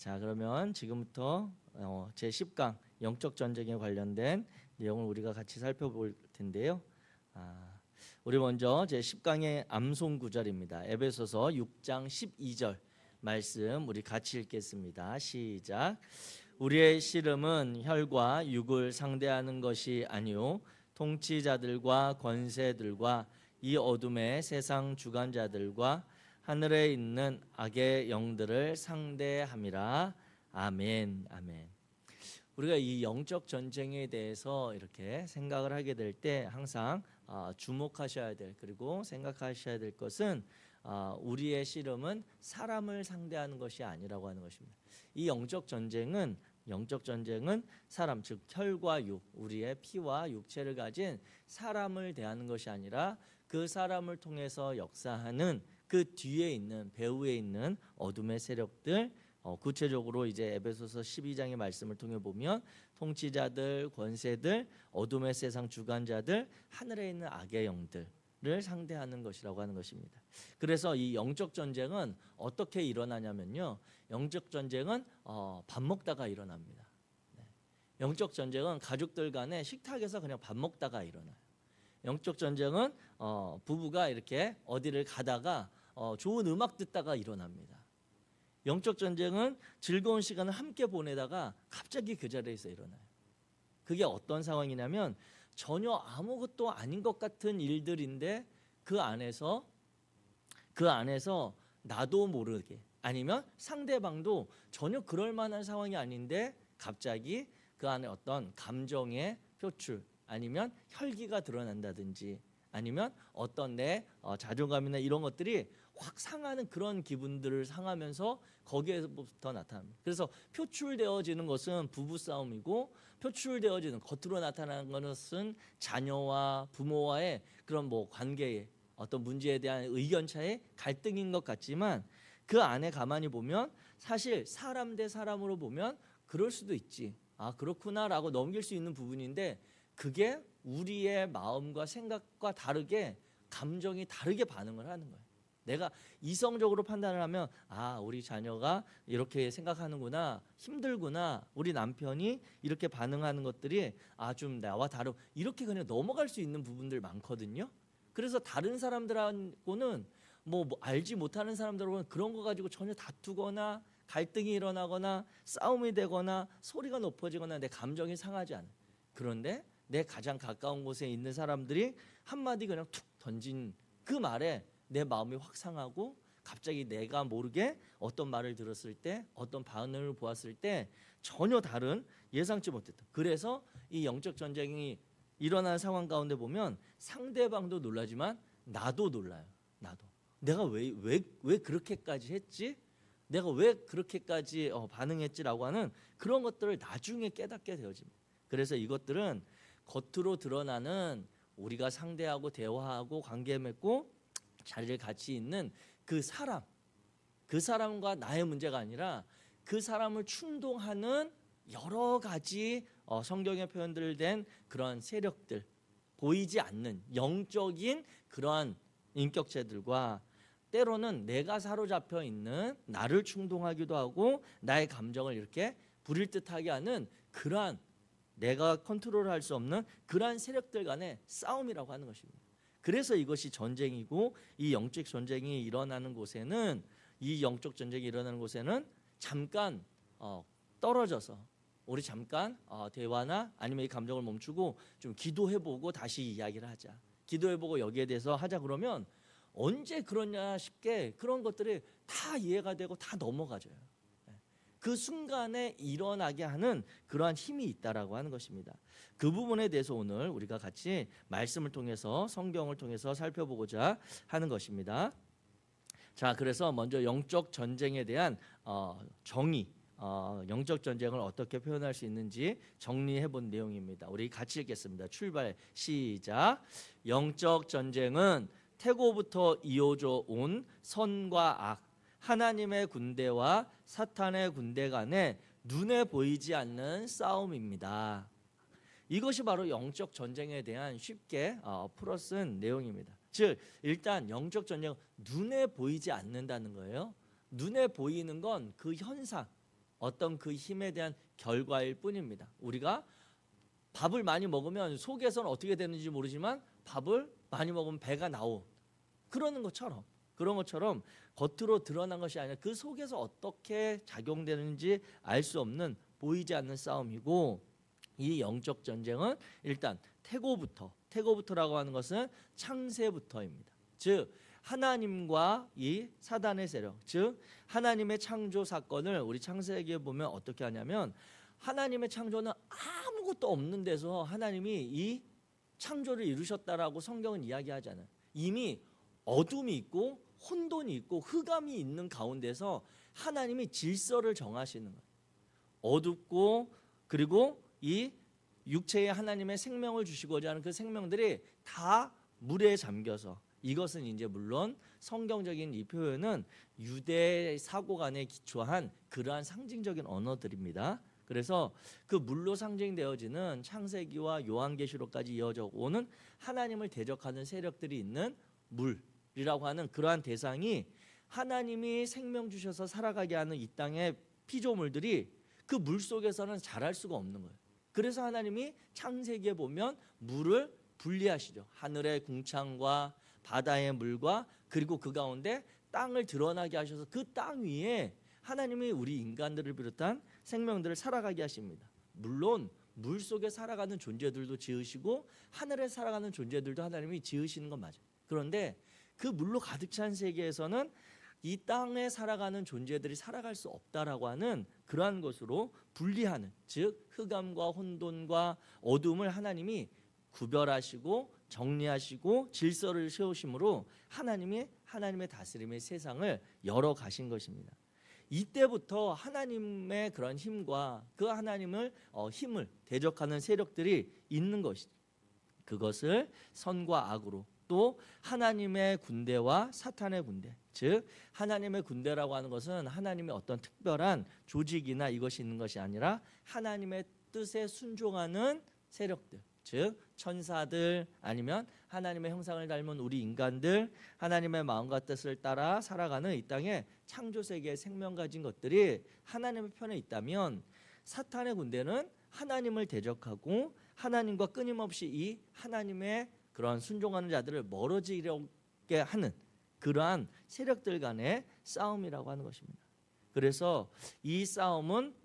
자, 그러면 지금부터 제 10강 영적 전쟁에 관련된 내용을 우리가 같이 살펴볼 텐데요. 우리 먼저 제 10강의 암송 구절입니다. 에베소서 6장 12절 말씀 우리 같이 읽겠습니다. 시작. 우리의 씨름은 혈과 육을 상대하는 것이 아니요 통치자들과 권세들과 이 어둠의 세상 주관자들과 하늘에 있는 악의 영들을 상대함이라. 아멘. 아멘. 우리가 이 영적 전쟁에 대해서 이렇게 생각을 하게 될 때 항상 주목하셔야 될, 그리고 생각하셔야 될 것은 우리의 씨름은 사람을 상대하는 것이 아니라고 하는 것입니다. 이 영적 전쟁은 사람, 즉 혈과 육, 우리의 피와 육체를 가진 사람을 대하는 것이 아니라 그 사람을 통해서 역사하는 그 뒤에 있는, 배후에 있는 어둠의 세력들, 구체적으로 이제 에베소서 12장의 말씀을 통해 보면 통치자들, 권세들, 어둠의 세상 주관자들, 하늘에 있는 악의 영들을 상대하는 것이라고 하는 것입니다. 그래서 이 영적 전쟁은 어떻게 일어나냐면요, 영적 전쟁은 밥 먹다가 일어납니다. 영적 전쟁은 가족들 간에 식탁에서 그냥 밥 먹다가 일어나요. 영적 전쟁은 부부가 이렇게 어디를 가다가 좋은 음악 듣다가 일어납니다. 영적 전쟁은 즐거운 시간을 함께 보내다가 갑자기 그 자리에서 일어나요. 그게 어떤 상황이냐면 전혀 아무것도 아닌 것 같은 일들인데 그 안에서 나도 모르게, 아니면 상대방도 전혀 그럴 만한 상황이 아닌데 갑자기 그 안에 어떤 감정의 표출, 아니면 혈기가 드러난다든지, 아니면 어떤 내 자존감이나 이런 것들이 확 상하는 그런 기분들을 상하면서 거기에서부터 나타납니다. 그래서 표출되어지는 것은 부부싸움이고, 표출되어지는 겉으로 나타나는 것은 자녀와 부모와의 그런 관계의 어떤 문제에 대한 의견차의 갈등인 것 같지만, 그 안에 가만히 보면 사실 사람 대 사람으로 보면 그럴 수도 있지, 그렇구나 라고 넘길 수 있는 부분인데, 그게 우리의 마음과 생각과 다르게 감정이 다르게 반응을 하는 거예요. 내가 이성적으로 판단을 하면 우리 자녀가 이렇게 생각하는구나, 힘들구나, 우리 남편이 이렇게 반응하는 것들이 좀 나와 다르고, 이렇게 그냥 넘어갈 수 있는 부분들 많거든요. 그래서 다른 사람들하고는 알지 못하는 사람들하고는 그런 거 가지고 전혀 다투거나 갈등이 일어나거나 싸움이 되거나 소리가 높아지거나 내 감정이 상하지 않아요. 그런데 내 가장 가까운 곳에 있는 사람들이 한마디 그냥 툭 던진 그 말에 내 마음이 확 상하고, 갑자기 내가 모르게 어떤 말을 들었을 때, 어떤 반응을 보았을 때 전혀 다른, 예상치 못했던, 그래서 이 영적 전쟁이 일어나는 상황 가운데 보면 상대방도 놀라지만 나도 놀라요. 나도 내가 왜 그렇게까지 했지? 내가 왜 그렇게까지 반응했지라고 하는 그런 것들을 나중에 깨닫게 되어집니다. 그래서 이것들은 겉으로 드러나는, 우리가 상대하고 대화하고 관계 맺고 자리를 같이 있는 그 사람과 나의 문제가 아니라 그 사람을 충동하는 여러 가지 성경에 표현된 그런 세력들, 보이지 않는 영적인 그러한 인격체들과, 때로는 내가 사로잡혀 있는, 나를 충동하기도 하고 나의 감정을 이렇게 부릴 듯하게 하는 그러한, 내가 컨트롤할 수 없는 그러한 세력들 간의 싸움이라고 하는 것입니다. 그래서 이것이 전쟁이고, 이 영적 전쟁이 일어나는 곳에는, 잠깐 떨어져서 우리 잠깐 대화나 아니면 이 감정을 멈추고 좀 기도해보고 다시 이야기를 하자, 기도해보고 여기에 대해서 하자, 그러면 언제 그러냐 싶게 그런 것들이 다 이해가 되고 다 넘어가져요. 그 순간에 일어나게 하는 그러한 힘이 있다라고 하는 것입니다. 그 부분에 대해서 오늘 우리가 같이 말씀을 통해서, 성경을 통해서 살펴보고자 하는 것입니다. 자, 그래서 먼저 영적 전쟁에 대한 정의, 영적 전쟁을 어떻게 표현할 수 있는지 정리해 본 내용입니다. 우리 같이 읽겠습니다. 출발, 시작. 영적 전쟁은 태고부터 이어져 온 선과 악, 하나님의 군대와 사탄의 군대 간의 눈에 보이지 않는 싸움입니다. 이것이 바로 영적 전쟁에 대한 쉽게 풀어쓴 내용입니다. 즉, 일단 영적 전쟁은 눈에 보이지 않는다는 거예요. 눈에 보이는 건 그 현상, 어떤 그 힘에 대한 결과일 뿐입니다. 우리가 밥을 많이 먹으면 속에서는 어떻게 되는지 모르지만 밥을 많이 먹으면 배가 나오. 그런 것처럼 겉으로 드러난 것이 아니라 그 속에서 어떻게 작용되는지 알 수 없는 보이지 않는 싸움이고, 이 영적 전쟁은 일단 태고부터라고 하는 것은 창세부터입니다. 즉 하나님과 이 사단의 세력, 즉 하나님의 창조 사건을 우리 창세기에 보면 어떻게 하냐면, 하나님의 창조는 아무것도 없는 데서 하나님이 이 창조를 이루셨다라고 성경은 이야기하잖아요. 이미 어둠이 있고 혼돈이 있고 흑암이 있는 가운데서 하나님이 질서를 정하시는 거예요. 어둡고 그리고 이 육체에 하나님의 생명을 주시고자 하는 그 생명들이 다 물에 잠겨서, 이것은 이제 물론 성경적인 이 표현은 유대 사고관에 기초한 그러한 상징적인 언어들입니다. 그래서 그 물로 상징되어지는 창세기와 요한계시록까지 이어져 오는 하나님을 대적하는 세력들이 있는 물이라고 하는 그러한 대상이, 하나님이 생명 주셔서 살아가게 하는 이 땅의 피조물들이 그 물 속에서는 자랄 수가 없는 거예요. 그래서 하나님이 창세기에 보면 물을 분리하시죠. 하늘의 궁창과 바다의 물과 그리고 그 가운데 땅을 드러나게 하셔서 그 땅 위에 하나님이 우리 인간들을 비롯한 생명들을 살아가게 하십니다. 물론 물 속에 살아가는 존재들도 지으시고 하늘에 살아가는 존재들도 하나님이 지으시는 건 맞아요. 그런데 그 물로 가득 찬 세계에서는 이 땅에 살아가는 존재들이 살아갈 수 없다라고 하는 그러한 것으로 분리하는, 즉 흑암과 혼돈과 어둠을 하나님이 구별하시고 정리하시고 질서를 세우심으로 하나님의 다스림의 세상을 열어 가신 것입니다. 이때부터 하나님의 그런 힘과 그 하나님을 힘을 대적하는 세력들이 있는 것이죠. 그것을 선과 악으로, 또 하나님의 군대와 사탄의 군대, 즉 하나님의 군대라고 하는 것은 하나님의 어떤 특별한 조직이나 이것이 있는 것이 아니라 하나님의 뜻에 순종하는 세력들, 즉 천사들 아니면 하나님의 형상을 닮은 우리 인간들, 하나님의 마음과 뜻을 따라 살아가는 이 땅에 창조세계의 생명 가진 것들이 하나님의 편에 있다면, 사탄의 군대는 하나님을 대적하고 하나님과 끊임없이 이 하나님의 그러한 순종하는 자들을 멀어지게 하는 그러한 세력들 간의 싸움이라고 하는 것입니다. 그래서 이 싸움은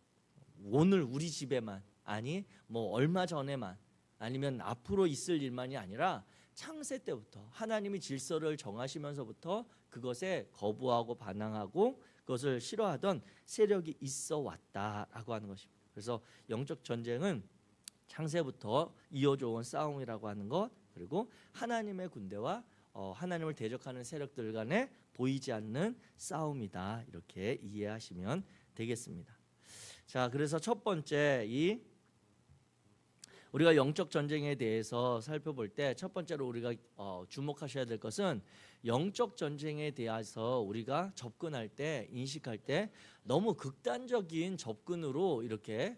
오늘 우리 집에만, 아니 뭐 얼마 전에만, 아니면 앞으로 있을 일만이 아니라 창세 때부터 하나님이 질서를 정하시면서부터 그것에 거부하고 반항하고 그것을 싫어하던 세력이 있어 왔다라고 하는 것입니다. 그래서 영적 전쟁은 창세부터 이어져 온 싸움이라고 하는 것, 그리고 하나님의 군대와 하나님을 대적하는 세력들 간에 보이지 않는 싸움이다, 이렇게 이해하시면 되겠습니다. 자, 그래서 첫 번째 우리가 영적 전쟁에 대해서 살펴볼 때 첫 번째로 우리가 주목하셔야 될 것은, 영적 전쟁에 대해서 우리가 접근할 때, 인식할 때 너무 극단적인 접근으로 이렇게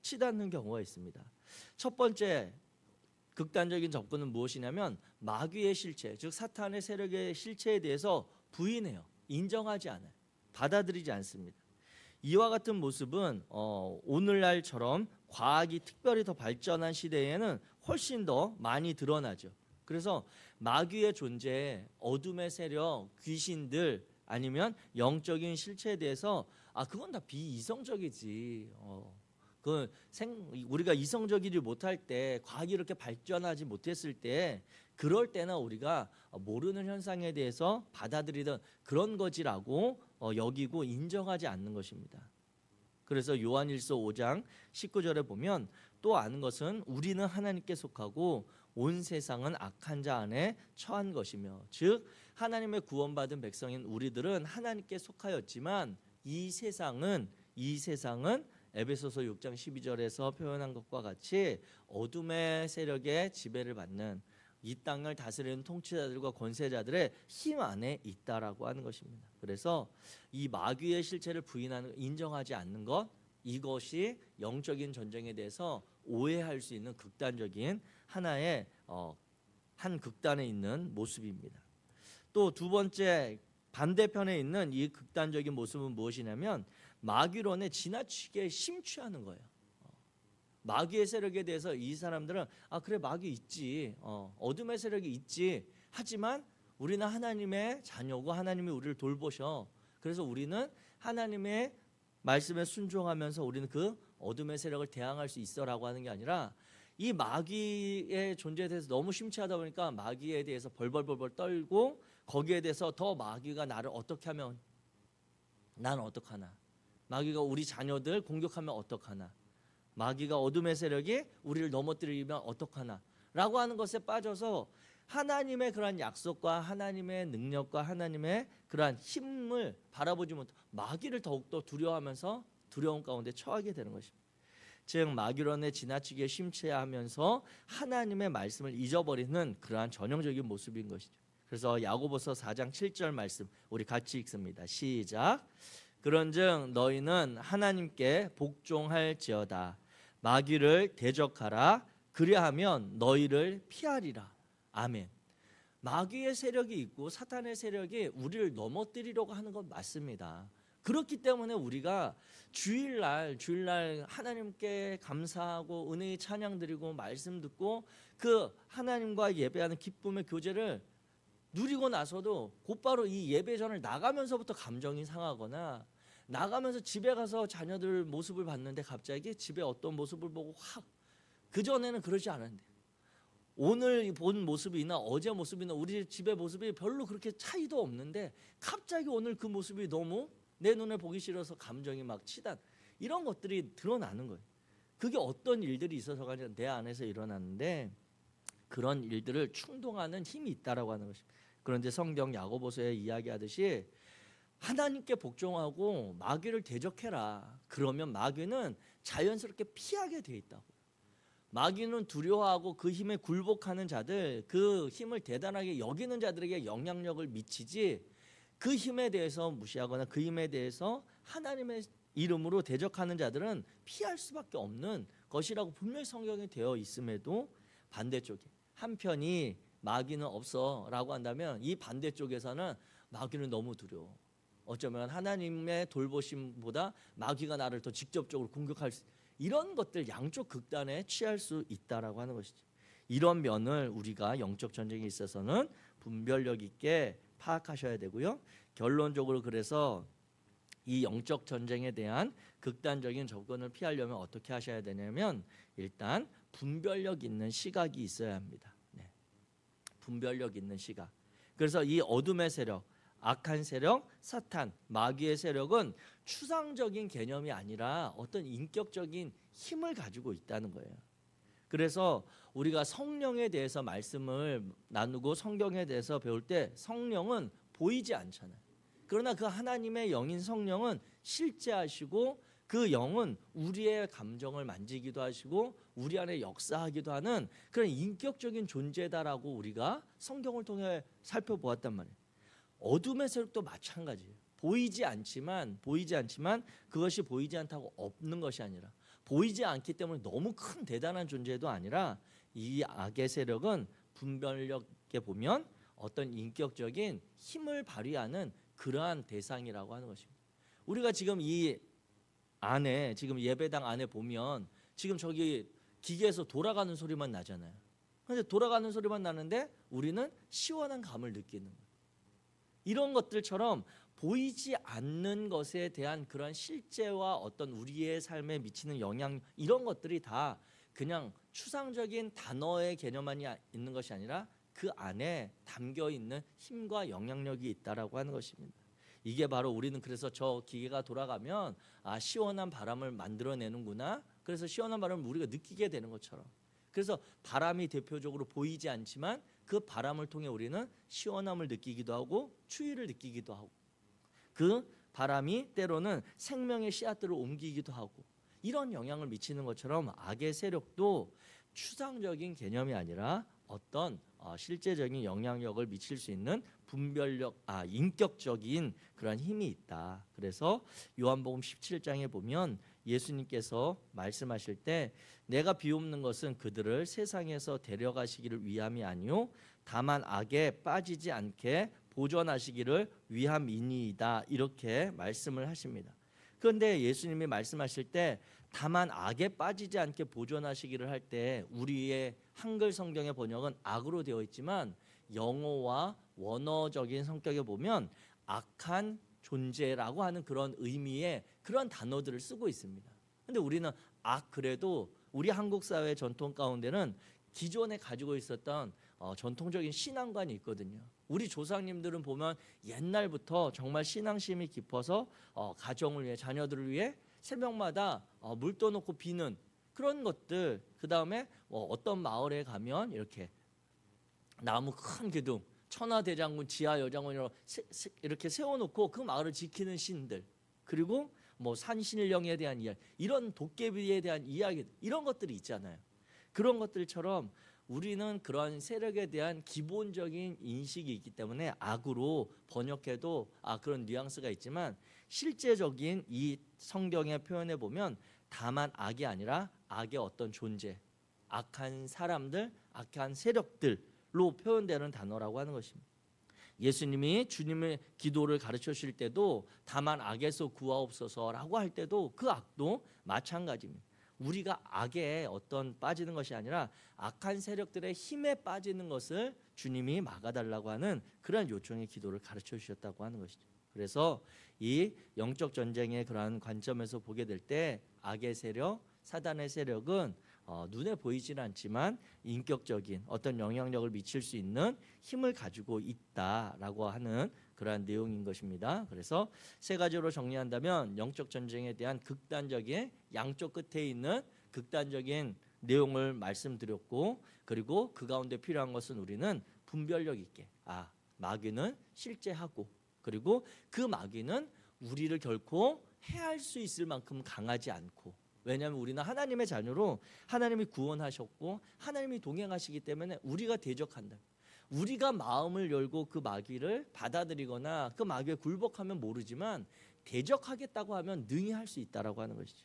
치닫는 경우가 있습니다. 첫 번째 극단적인 접근은 무엇이냐면 마귀의 실체, 즉 사탄의 세력의 실체에 대해서 부인해요. 인정하지 않아요. 받아들이지 않습니다. 이와 같은 모습은 오늘날처럼 과학이 특별히 더 발전한 시대에는 훨씬 더 많이 드러나죠. 그래서 마귀의 존재, 어둠의 세력, 귀신들 아니면 영적인 실체에 대해서 그건 다 비이성적이지. 우리가 이성적이지 못할 때, 과학이 이렇게 발전하지 못했을 때, 그럴 때나 우리가 모르는 현상에 대해서 받아들이던 그런 거지라고 여기고 인정하지 않는 것입니다. 그래서 요한일서 5장 19절에 보면, 또 아는 것은 우리는 하나님께 속하고 온 세상은 악한 자 안에 처한 것이며, 즉 하나님의 구원받은 백성인 우리들은 하나님께 속하였지만 이 세상은 에베소서 6장 12절에서 표현한 것과 같이 어둠의 세력의 지배를 받는, 이 땅을 다스리는 통치자들과 권세자들의 힘 안에 있다라고 하는 것입니다. 그래서 이 마귀의 실체를 부인하는, 인정하지 않는 것, 이것이 영적인 전쟁에 대해서 오해할 수 있는 극단적인 하나의 한 극단에 있는 모습입니다. 또 두 번째 반대편에 있는 이 극단적인 모습은 무엇이냐면, 마귀론에 지나치게 심취하는 거예요. 마귀의 세력에 대해서 이 사람들은 그래 마귀 있지, 어둠의 세력이 있지. 하지만 우리는 하나님의 자녀고 하나님이 우리를 돌보셔. 그래서 우리는 하나님의 말씀에 순종하면서 우리는 그 어둠의 세력을 대항할 수 있어라고 하는 게 아니라 이 마귀의 존재에 대해서 너무 심취하다 보니까 마귀에 대해서 벌벌벌 떨고 거기에 대해서 더 마귀가 나를 어떻게 하면 나는 어떡하나, 마귀가 우리 자녀들 공격하면 어떡하나, 마귀가 어둠의 세력이 우리를 넘어뜨리면 어떡하나 라고 하는 것에 빠져서 하나님의 그러한 약속과 하나님의 능력과 하나님의 그러한 힘을 바라보지 못하고 마귀를 더욱더 두려워하면서 두려움 가운데 처하게 되는 것입니다. 즉 마귀론에 지나치게 심취하면서 하나님의 말씀을 잊어버리는 그러한 전형적인 모습인 것이죠. 그래서 야고보서 4장 7절 말씀 우리 같이 읽습니다. 시작. 그런즉 너희는 하나님께 복종할지어다. 마귀를 대적하라. 그리하면 너희를 피하리라. 아멘. 마귀의 세력이 있고 사탄의 세력이 우리를 넘어뜨리려고 하는 건 맞습니다. 그렇기 때문에 우리가 주일날 하나님께 감사하고 은혜의 찬양 드리고 말씀 듣고 그 하나님과 예배하는 기쁨의 교제를 누리고 나서도 곧바로 이 예배 전을 나가면서부터 감정이 상하거나 나가면서 집에 가서 자녀들 모습을 봤는데 갑자기 집에 어떤 모습을 보고 확, 그전에는 그러지 않았는데 오늘 본 모습이나 어제 모습이나 우리 집의 모습이 별로 그렇게 차이도 없는데 갑자기 오늘 그 모습이 너무 내 눈에 보기 싫어서 감정이 막 치단, 이런 것들이 드러나는 거예요. 그게 어떤 일들이 있어서가 아니라 내 안에서 일어났는데 그런 일들을 충동하는 힘이 있다라고 하는 것입니다. 그런데 성경 야고보서에 이야기하듯이 하나님께 복종하고 마귀를 대적해라. 그러면 마귀는 자연스럽게 피하게 돼 있다고. 마귀는 두려워하고 그 힘에 굴복하는 자들, 그 힘을 대단하게 여기는 자들에게 영향력을 미치지, 그 힘에 대해서 무시하거나 그 힘에 대해서 하나님의 이름으로 대적하는 자들은 피할 수밖에 없는 것이라고 분명히 성경에 되어 있음에도 반대쪽에 한편이 마귀는 없어라고 한다면 이 반대쪽에서는 마귀는 너무 두려워. 어쩌면 하나님의 돌보심보다 마귀가 나를 더 직접적으로 공격할 수, 이런 것들 양쪽 극단에 취할 수 있다라고 하는 것이죠. 이런 면을 우리가 영적 전쟁에 있어서는 분별력 있게 파악하셔야 되고요. 결론적으로 그래서 이 영적 전쟁에 대한 극단적인 접근을 피하려면 어떻게 하셔야 되냐면 일단 분별력 있는 시각이 있어야 합니다. 네. 분별력 있는 시각. 그래서 이 어둠의 세력, 악한 세력, 사탄, 마귀의 세력은 추상적인 개념이 아니라 어떤 인격적인 힘을 가지고 있다는 거예요. 그래서 우리가 성령에 대해서 말씀을 나누고 성경에 대해서 배울 때 성령은 보이지 않잖아요. 그러나 그 하나님의 영인 성령은 실제하시고 그 영은 우리의 감정을 만지기도 하시고 우리 안에 역사하기도 하는 그런 인격적인 존재다라고 우리가 성경을 통해 살펴보았단 말이에요. 어둠의 세력도 마찬가지예요. 보이지 않지만 그것이 보이지 않다고 없는 것이 아니라 보이지 않기 때문에 너무 큰 대단한 존재도 아니라 이 악의 세력은 분별력 있게 보면 어떤 인격적인 힘을 발휘하는 그러한 대상이라고 하는 것입니다. 우리가 지금 이 안에 지금 예배당 안에 보면 지금 저기 기계에서 돌아가는 소리만 나잖아요. 그런데 돌아가는 소리만 나는데 우리는 시원한 감을 느끼는 거예요. 이런 것들처럼 보이지 않는 것에 대한 그런 실제와 어떤 우리의 삶에 미치는 영향, 이런 것들이 다 그냥 추상적인 단어의 개념만이 있는 것이 아니라 그 안에 담겨 있는 힘과 영향력이 있다라고 하는 것입니다. 이게 바로 우리는 그래서 저 기계가 돌아가면 시원한 바람을 만들어내는구나. 그래서 시원한 바람을 우리가 느끼게 되는 것처럼. 그래서 바람이 대표적으로 보이지 않지만 그 바람을 통해 우리는 시원함을 느끼기도 하고 추위를 느끼기도 하고 그 바람이 때로는 생명의 씨앗들을 옮기기도 하고 이런 영향을 미치는 것처럼 악의 세력도 추상적인 개념이 아니라 어떤 실제적인 영향력을 미칠 수 있는 분별력, 인격적인 그런 힘이 있다. 그래서 요한복음 17장에 보면 예수님께서 말씀하실 때 내가 비옵는 것은 그들을 세상에서 데려가시기를 위함이 아니요 다만 악에 빠지지 않게 보존하시기를 위함이니이다. 이렇게 말씀을 하십니다. 그런데 예수님이 말씀하실 때 다만 악에 빠지지 않게 보존하시기를 할 때 우리의 한글 성경의 번역은 악으로 되어 있지만 영어와 원어적인 성격에 보면 악한 존재라고 하는 그런 의미의 그런 단어들을 쓰고 있습니다. 근데 우리는 그래도 우리 한국 사회 전통 가운데는 기존에 가지고 있었던 전통적인 신앙관이 있거든요. 우리 조상님들은 보면 옛날부터 정말 신앙심이 깊어서 가정을 위해, 자녀들을 위해 새벽마다 물 떠놓고 비는 그런 것들, 그 다음에 어떤 마을에 가면 이렇게 나무 큰 기둥, 천하대장군, 지하여장군 이렇게 세워놓고 그 마을을 지키는 신들, 그리고 산신령에 대한 이야기, 이런 도깨비에 대한 이야기, 이런 것들이 있잖아요. 그런 것들처럼 우리는 그런 세력에 대한 기본적인 인식이 있기 때문에 악으로 번역해도 그런 뉘앙스가 있지만 실제적인 이 성경의 표현에 보면 다만 악이 아니라 악의 어떤 존재, 악한 사람들, 악한 세력들로 표현되는 단어라고 하는 것입니다. 예수님이 주님의 기도를 가르쳐 주실 때도 다만 악에서 구하옵소서라고 할 때도 그 악도 마찬가지입니다. 우리가 악에 빠지는 것이 아니라 악한 세력들의 힘에 빠지는 것을 주님이 막아달라고 하는 그런 요청의 기도를 가르쳐 주셨다고 하는 것이죠. 그래서 이 영적 전쟁의 그러한 관점에서 보게 될 때 악의 세력, 사단의 세력은 눈에 보이지는 않지만 인격적인 어떤 영향력을 미칠 수 있는 힘을 가지고 있다라고 하는 그러한 내용인 것입니다. 그래서 세 가지로 정리한다면 영적 전쟁에 대한 극단적인 양쪽 끝에 있는 극단적인 내용을 말씀드렸고, 그리고 그 가운데 필요한 것은 우리는 분별력 있게 마귀는 실제하고, 그리고 그 마귀는 우리를 결코 해할 수 있을 만큼 강하지 않고, 왜냐하면 우리는 하나님의 자녀로 하나님이 구원하셨고 하나님이 동행하시기 때문에 우리가 대적한다. 우리가 마음을 열고 그 마귀를 받아들이거나 그 마귀에 굴복하면 모르지만 대적하겠다고 하면 능히 할 수 있다라고 하는 것이죠.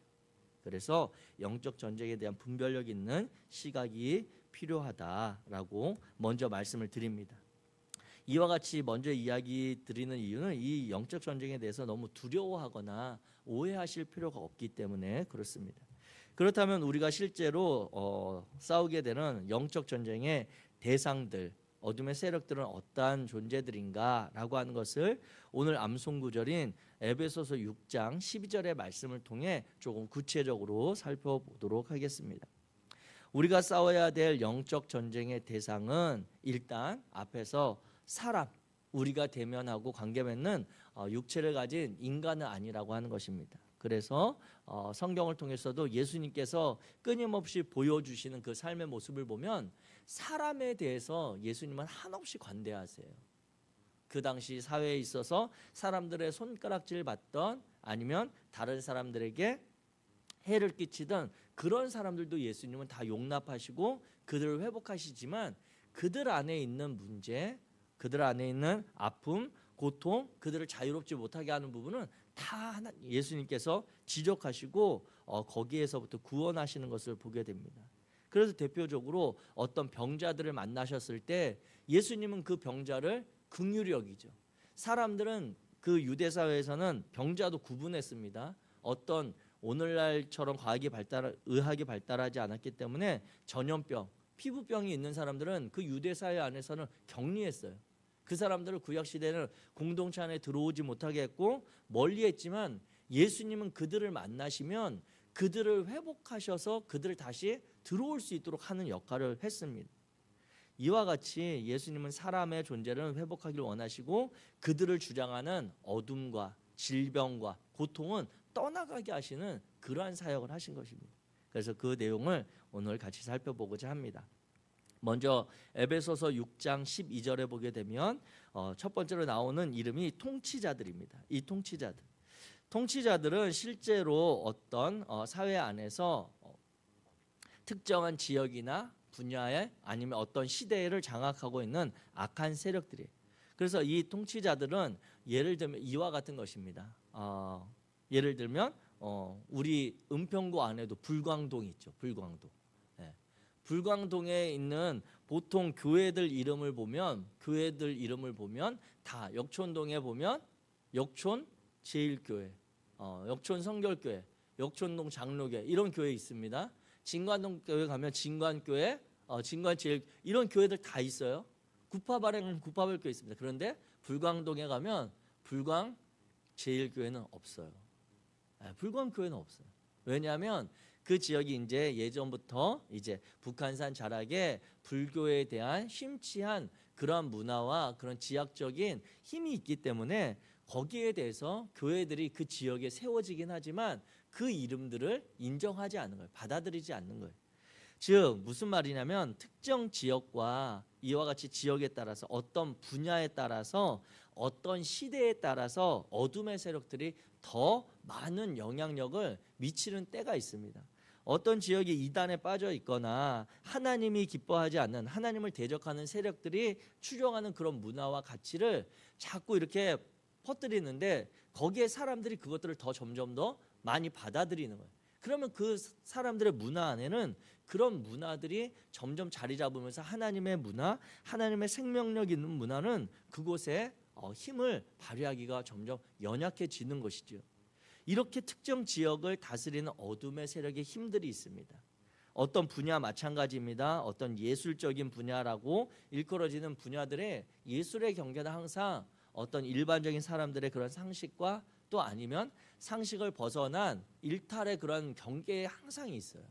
그래서 영적 전쟁에 대한 분별력 있는 시각이 필요하다라고 먼저 말씀을 드립니다. 이와 같이 먼저 이야기 드리는 이유는 이 영적 전쟁에 대해서 너무 두려워하거나 오해하실 필요가 없기 때문에 그렇습니다. 그렇다면 우리가 실제로 싸우게 되는 영적 전쟁의 대상들, 어둠의 세력들은 어떠한 존재들인가라고 하는 것을 오늘 암송 구절인 에베소서 6장 12절의 말씀을 통해 조금 구체적으로 살펴보도록 하겠습니다. 우리가 싸워야 될 영적 전쟁의 대상은 일단 앞에서 사람, 우리가 대면하고 관계 맺는 육체를 가진 인간은 아니라고 하는 것입니다. 그래서 성경을 통해서도 예수님께서 끊임없이 보여주시는 그 삶의 모습을 보면 사람에 대해서 예수님은 한없이 관대하세요. 그 당시 사회에 있어서 사람들의 손가락질 받던, 아니면 다른 사람들에게 해를 끼치던 그런 사람들도 예수님은 다 용납하시고 그들을 회복하시지만 그들 안에 있는 문제, 그들 안에 있는 아픔, 고통, 그들을 자유롭지 못하게 하는 부분은 다 예수님께서 지적하시고 거기에서부터 구원하시는 것을 보게 됩니다. 그래서 대표적으로 어떤 병자들을 만나셨을 때 예수님은 그 병자를 긍휼히 여기죠. 사람들은 그 유대 사회에서는 병자도 구분했습니다. 어떤 오늘날처럼 의학이 발달하지 않았기 때문에 전염병, 피부병이 있는 사람들은 그 유대 사회 안에서는 격리했어요. 그 사람들을 구약 시대는 공동체 안에 들어오지 못하게 했고 멀리 했지만 예수님은 그들을 만나시면 그들을 회복하셔서 그들을 다시 들어올 수 있도록 하는 역할을 했습니다. 이와 같이 예수님은 사람의 존재를 회복하기를 원하시고 그들을 주장하는 어둠과 질병과 고통은 떠나가게 하시는 그러한 사역을 하신 것입니다. 그래서 그 내용을 오늘 같이 살펴보고자 합니다. 먼저 에베소서 6장 12절에 보게 되면 첫 번째로 나오는 이름이 통치자들입니다. 이 통치자들은 실제로 어떤 사회 안에서 특정한 지역이나 분야에 아니면 어떤 시대를 장악하고 있는 악한 세력들이에요. 그래서 이 통치자들은 예를 들면 이와 같은 것입니다. 예를 들면 우리 은평구 안에도 불광동이 있죠. 불광동에 있는 보통 교회들 이름을 보면 다 역촌동에 보면 역촌 제일교회, 역촌 성결교회, 역촌동 장로교회 이런 교회 있습니다. 진관동 교회 가면 진관교회, 진관제일 이런 교회들 다 있어요. 구파발에는 구파발교회 있습니다. 그런데 불광동에 가면 불광제일교회는 없어요. 불광교회는 없어요. 왜냐하면 그 지역이 이제 예전부터 이제 북한산 자락에 불교에 대한 심취한 그런 문화와 그런 지역적인 힘이 있기 때문에 거기에 대해서 교회들이 그 지역에 세워지긴 하지만 그 이름들을 인정하지 않는 거예요. 받아들이지 않는 거예요. 즉 무슨 말이냐면 특정 지역과 이와 같이 지역에 따라서 어떤 분야에 따라서 어떤 시대에 따라서 어둠의 세력들이 더 많은 영향력을 미치는 때가 있습니다. 어떤 지역이 이단에 빠져 있거나 하나님이 기뻐하지 않는 하나님을 대적하는 세력들이 추종하는 그런 문화와 가치를 자꾸 이렇게 퍼뜨리는데 거기에 사람들이 그것들을 더 점점 더 많이 받아들이는 거예요. 그러면 그 사람들의 문화 안에는 그런 문화들이 점점 자리 잡으면서 하나님의 문화, 하나님의 생명력 있는 문화는 그곳에 힘을 발휘하기가 점점 연약해지는 것이죠. 이렇게 특정 지역을 다스리는 어둠의 세력의 힘들이 있습니다. 어떤 분야 마찬가지입니다. 어떤 예술적인 분야라고 일컬어지는 분야들의 예술의 경계는 항상 어떤 일반적인 사람들의 그런 상식과 또 아니면 상식을 벗어난 일탈의 그런 경계에 항상 있어요.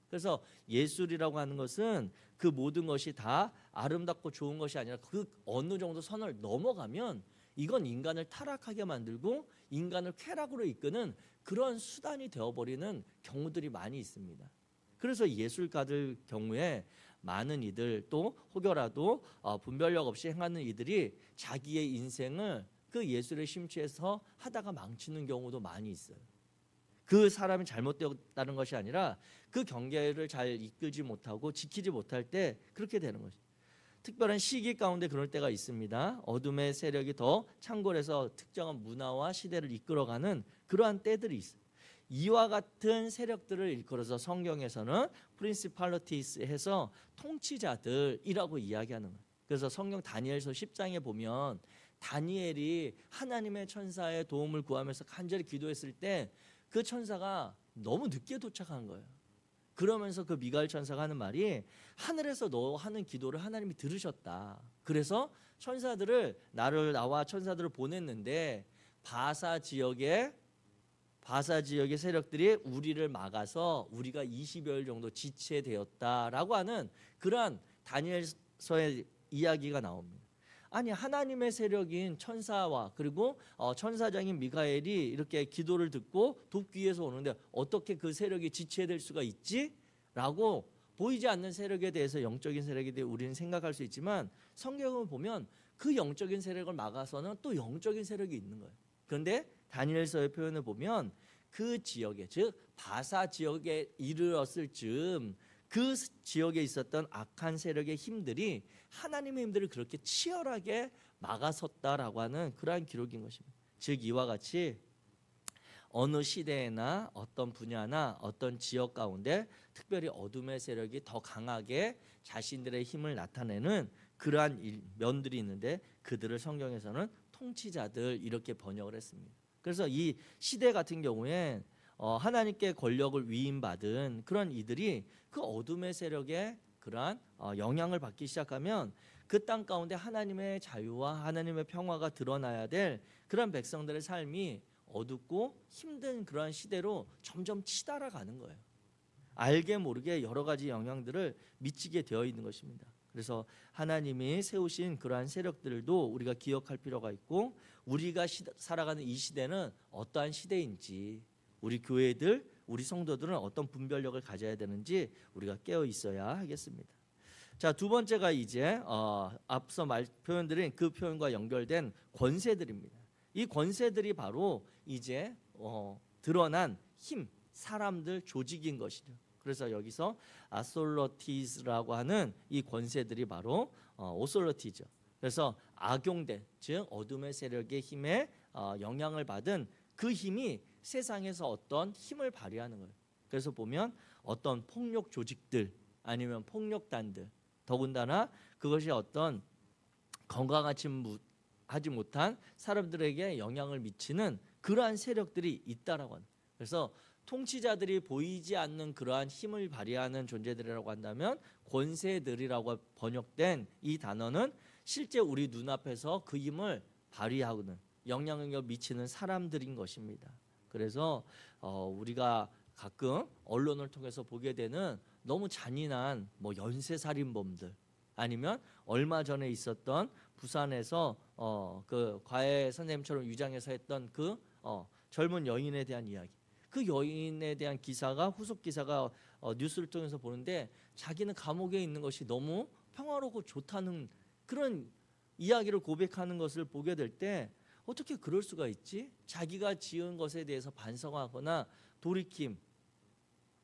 그래서 예술이라고 하는 것은 그 모든 것이 다 아름답고 좋은 것이 아니라 그 어느 정도 선을 넘어가면 이건 인간을 타락하게 만들고 인간을 쾌락으로 이끄는 그런 수단이 되어버리는 경우들이 많이 있습니다. 그래서 예술가들 경우에 많은 이들 또 혹여라도 분별력 없이 행하는 이들이 자기의 인생을 그 예술에 심취해서 하다가 망치는 경우도 많이 있어요. 그 사람이 잘못되었다는 것이 아니라 그 경계를 잘 이끌지 못하고 지키지 못할 때 그렇게 되는 것이죠. 특별한 시기 가운데 그럴 때가 있습니다. 어둠의 세력이 더 창궐해서 특정한 문화와 시대를 이끌어가는 그러한 때들이 있어요. 이와 같은 세력들을 일컬어서 성경에서는 프린시팔리티스 해서 통치자들이라고 이야기하는 거예요. 그래서 성경 다니엘서 10장에 보면 다니엘이 하나님의 천사의 도움을 구하면서 간절히 기도했을 때 그 천사가 너무 늦게 도착한 거예요. 그러면서 그 미가엘 천사가 하는 말이 하늘에서 너 하는 기도를 하나님이 들으셨다. 그래서 나와 천사들을 보냈는데 바사 지역의 세력들이 우리를 막아서 우리가 20여일 정도 지체되었다라고 하는 그러한 다니엘서의 이야기가 나옵니다. 아니 하나님의 세력인 천사와 그리고 천사장인 미가엘이 이렇게 기도를 듣고 돕기 위해서 오는데 어떻게 그 세력이 지체될 수가 있지? 라고 보이지 않는 세력에 대해서 영적인 세력에 대해 우리는 생각할 수 있지만 성경을 보면 그 영적인 세력을 막아서는 또 영적인 세력이 있는 거예요. 그런데 다니엘서의 표현을 보면 그 지역에 즉 바사 지역에 이르렀을 즈음 그 지역에 있었던 악한 세력의 힘들이 하나님의 힘들을 그렇게 치열하게 막아섰다라고 하는 그러한 기록인 것입니다. 즉 이와 같이 어느 시대나 어떤 분야나 어떤 지역 가운데 특별히 어둠의 세력이 더 강하게 자신들의 힘을 나타내는 그러한 면들이 있는데 그들을 성경에서는 통치자들 이렇게 번역을 했습니다. 그래서 이 시대 같은 경우에 하나님께 권력을 위임받은 그런 이들이 그 어둠의 세력에 그러한 영향을 받기 시작하면 그 땅 가운데 하나님의 자유와 하나님의 평화가 드러나야 될 그런 백성들의 삶이 어둡고 힘든 그러한 시대로 점점 치달아가는 거예요. 알게 모르게 여러 가지 영향들을 미치게 되어 있는 것입니다. 그래서 하나님이 세우신 그러한 세력들도 우리가 기억할 필요가 있고 우리가 살아가는 이 시대는 어떠한 시대인지 우리 교회들, 우리 성도들은 어떤 분별력을 가져야 되는지 우리가 깨어 있어야 하겠습니다. 자, 두 번째가 이제 앞서 표현드린 그 표현과 연결된 권세들입니다. 이 권세들이 바로 이제 드러난 힘, 사람들, 조직인 것이죠. 그래서 여기서 아솔러티즈라고 하는 이 권세들이 바로 오솔러티죠. 그래서 악용된 즉 어둠의 세력의 힘에 영향을 받은 그 힘이 세상에서 어떤 힘을 발휘하는 거예요. 그래서 보면 어떤 폭력 조직들 아니면 폭력단들 더군다나 그것이 어떤 건강하지 못한 사람들에게 영향을 미치는 그러한 세력들이 있다라고 합니다. 그래서 통치자들이 보이지 않는 그러한 힘을 발휘하는 존재들이라고 한다면 권세들이라고 번역된 이 단어는 실제 우리 눈앞에서 그 힘을 발휘하고는 영향력을 미치는 사람들인 것입니다. 그래서 우리가 가끔 언론을 통해서 보게 되는 너무 잔인한 뭐 연쇄살인범들, 아니면 얼마 전에 있었던 부산에서 그 과외 선생님처럼 위장해서 했던 그 젊은 여인에 대한 이야기, 그 여인에 대한 기사가, 후속 기사가 뉴스를 통해서 보는데 자기는 감옥에 있는 것이 너무 평화롭고 좋다는 그런 이야기를 고백하는 것을 보게 될 때 어떻게 그럴 수가 있지? 자기가 지은 것에 대해서 반성하거나 돌이킴.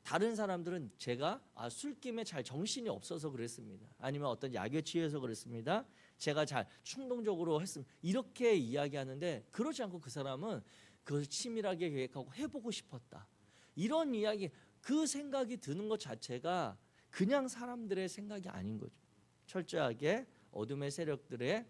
다른 사람들은 제가 술김에 잘 정신이 없어서 그랬습니다. 아니면 어떤 약에 취해서 그랬습니다. 제가 잘 충동적으로 했습니다. 이렇게 이야기하는데 그러지 않고 그 사람은 그것을 치밀하게 계획하고 해보고 싶었다. 이런 이야기, 그 생각이 드는 것 자체가 그냥 사람들의 생각이 아닌 거죠. 철저하게 어둠의 세력들의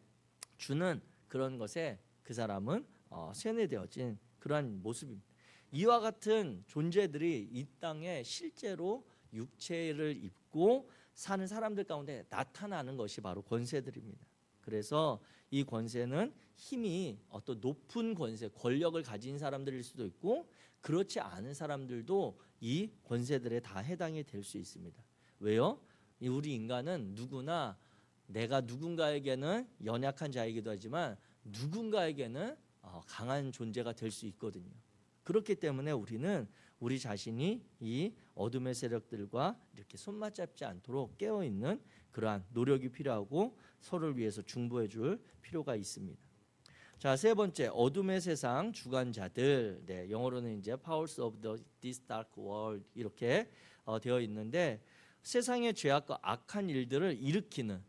주는 그런 것에 그 사람은 세뇌되어진 그러한 모습입니다. 이와 같은 존재들이 이 땅에 실제로 육체를 입고 사는 사람들 가운데 나타나는 것이 바로 권세들입니다. 그래서 이 권세는 힘이 어떤 높은 권세, 권력을 가진 사람들일 수도 있고 그렇지 않은 사람들도 이 권세들에 다 해당이 될 수 있습니다. 왜요? 우리 인간은 누구나 내가 누군가에게는 연약한 자이기도 하지만 누군가에게는 강한 존재가 될 수 있거든요. 그렇기 때문에 우리는 우리 자신이 이 어둠의 세력들과 이렇게 손맞잡지 않도록 깨어있는 그러한 노력이 필요하고 서로를 위해서 중보해 줄 필요가 있습니다. 자, 세 번째, 어둠의 세상 주관자들. 네, 영어로는 이제 Powers of this dark world 이렇게 되어 있는데 세상의 죄악과 악한 일들을 일으키는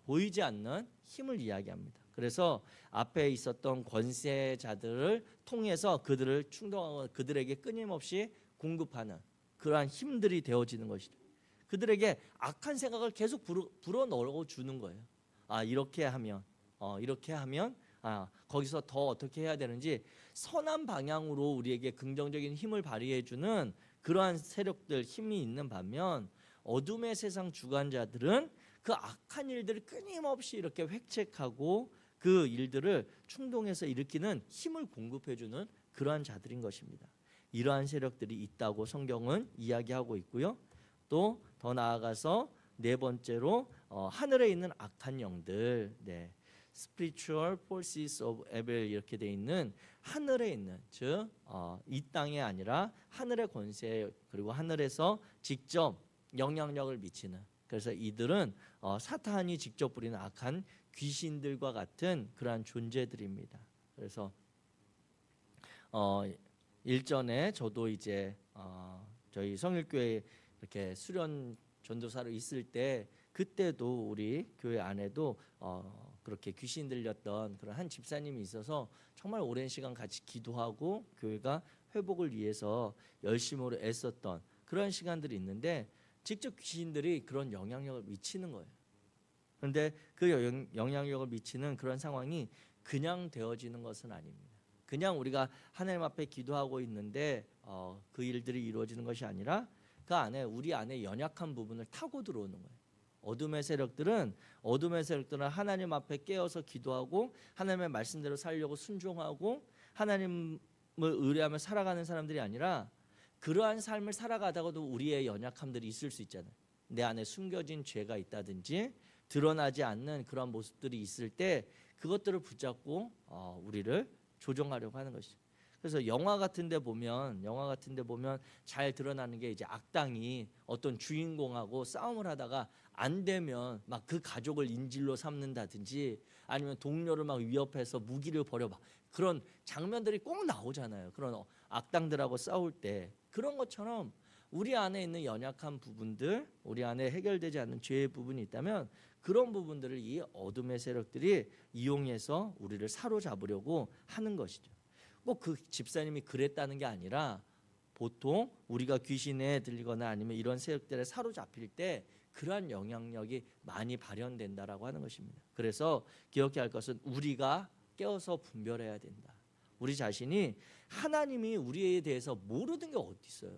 보이지 않는 힘을 이야기합니다. 그래서 앞에 있었던 권세자들을 통해서 그들을 충동하고 그들에게 끊임없이 공급하는 그러한 힘들이 되어지는 것이죠. 그들에게 악한 생각을 계속 불어넣어 주는 거예요. 이렇게 하면 거기서 더 어떻게 해야 되는지 선한 방향으로 우리에게 긍정적인 힘을 발휘해 주는 그러한 세력들 힘이 있는 반면 어둠의 세상 주관자들은 그 악한 일들을 끊임없이 이렇게 획책하고 그 일들을 충동해서 일으키는 힘을 공급해주는 그러한 자들인 것입니다. 이러한 세력들이 있다고 성경은 이야기하고 있고요. 또 더 나아가서 네 번째로 하늘에 있는 악한 영들, 네, Spiritual Forces of Evil 이렇게 돼 있는 하늘에 있는, 즉 이 땅이 아니라 하늘의 권세, 그리고 하늘에서 직접 영향력을 미치는, 그래서 이들은 사탄이 직접 부리는 악한 귀신들과 같은 그러한 존재들입니다. 그래서 일전에 저도 이제 저희 성일교회 이렇게 수련 전도사로 있을 때 그때도 우리 교회 안에도 그렇게 귀신 들렸던 그런 한 집사님이 있어서 정말 오랜 시간 같이 기도하고 교회가 회복을 위해서 열심으로 애썼던 그런 시간들이 있는데 직접 귀신들이 그런 영향력을 미치는 거예요. 그런데 그 영향력을 미치는 그런 상황이 그냥 되어지는 것은 아닙니다. 그냥 우리가 하나님 앞에 기도하고 있는데 그 일들이 이루어지는 것이 아니라 그 안에 우리 안에 연약한 부분을 타고 들어오는 거예요. 어둠의 세력들은 하나님 앞에 깨어서 기도하고 하나님의 말씀대로 살려고 순종하고 하나님을 의뢰하며 살아가는 사람들이 아니라 그러한 삶을 살아가다가도 우리의 연약함들이 있을 수 있잖아요. 내 안에 숨겨진 죄가 있다든지 드러나지 않는 그런 모습들이 있을 때 그것들을 붙잡고 우리를 조정하려고 하는 것이죠. 그래서 영화 같은 데 보면 잘 드러나는 게 이제 악당이 어떤 주인공하고 싸움을 하다가 안 되면 막 그 가족을 인질로 삼는다든지 아니면 동료를 막 위협해서 무기를 버려 막 그런 장면들이 꼭 나오잖아요. 그런 악당들하고 싸울 때 그런 것처럼 우리 안에 있는 연약한 부분들, 우리 안에 해결되지 않는 죄의 부분이 있다면 그런 부분들을 이 어둠의 세력들이 이용해서 우리를 사로잡으려고 하는 것이죠. 꼭 그 집사님이 그랬다는 게 아니라 보통 우리가 귀신에 들리거나 아니면 이런 세력들에 사로잡힐 때 그러한 영향력이 많이 발현된다라고 하는 것입니다. 그래서 기억해야 할 것은 우리가 깨어서 분별해야 된다. 우리 자신이 하나님이 우리에 대해서 모르는 게 어디 있어요.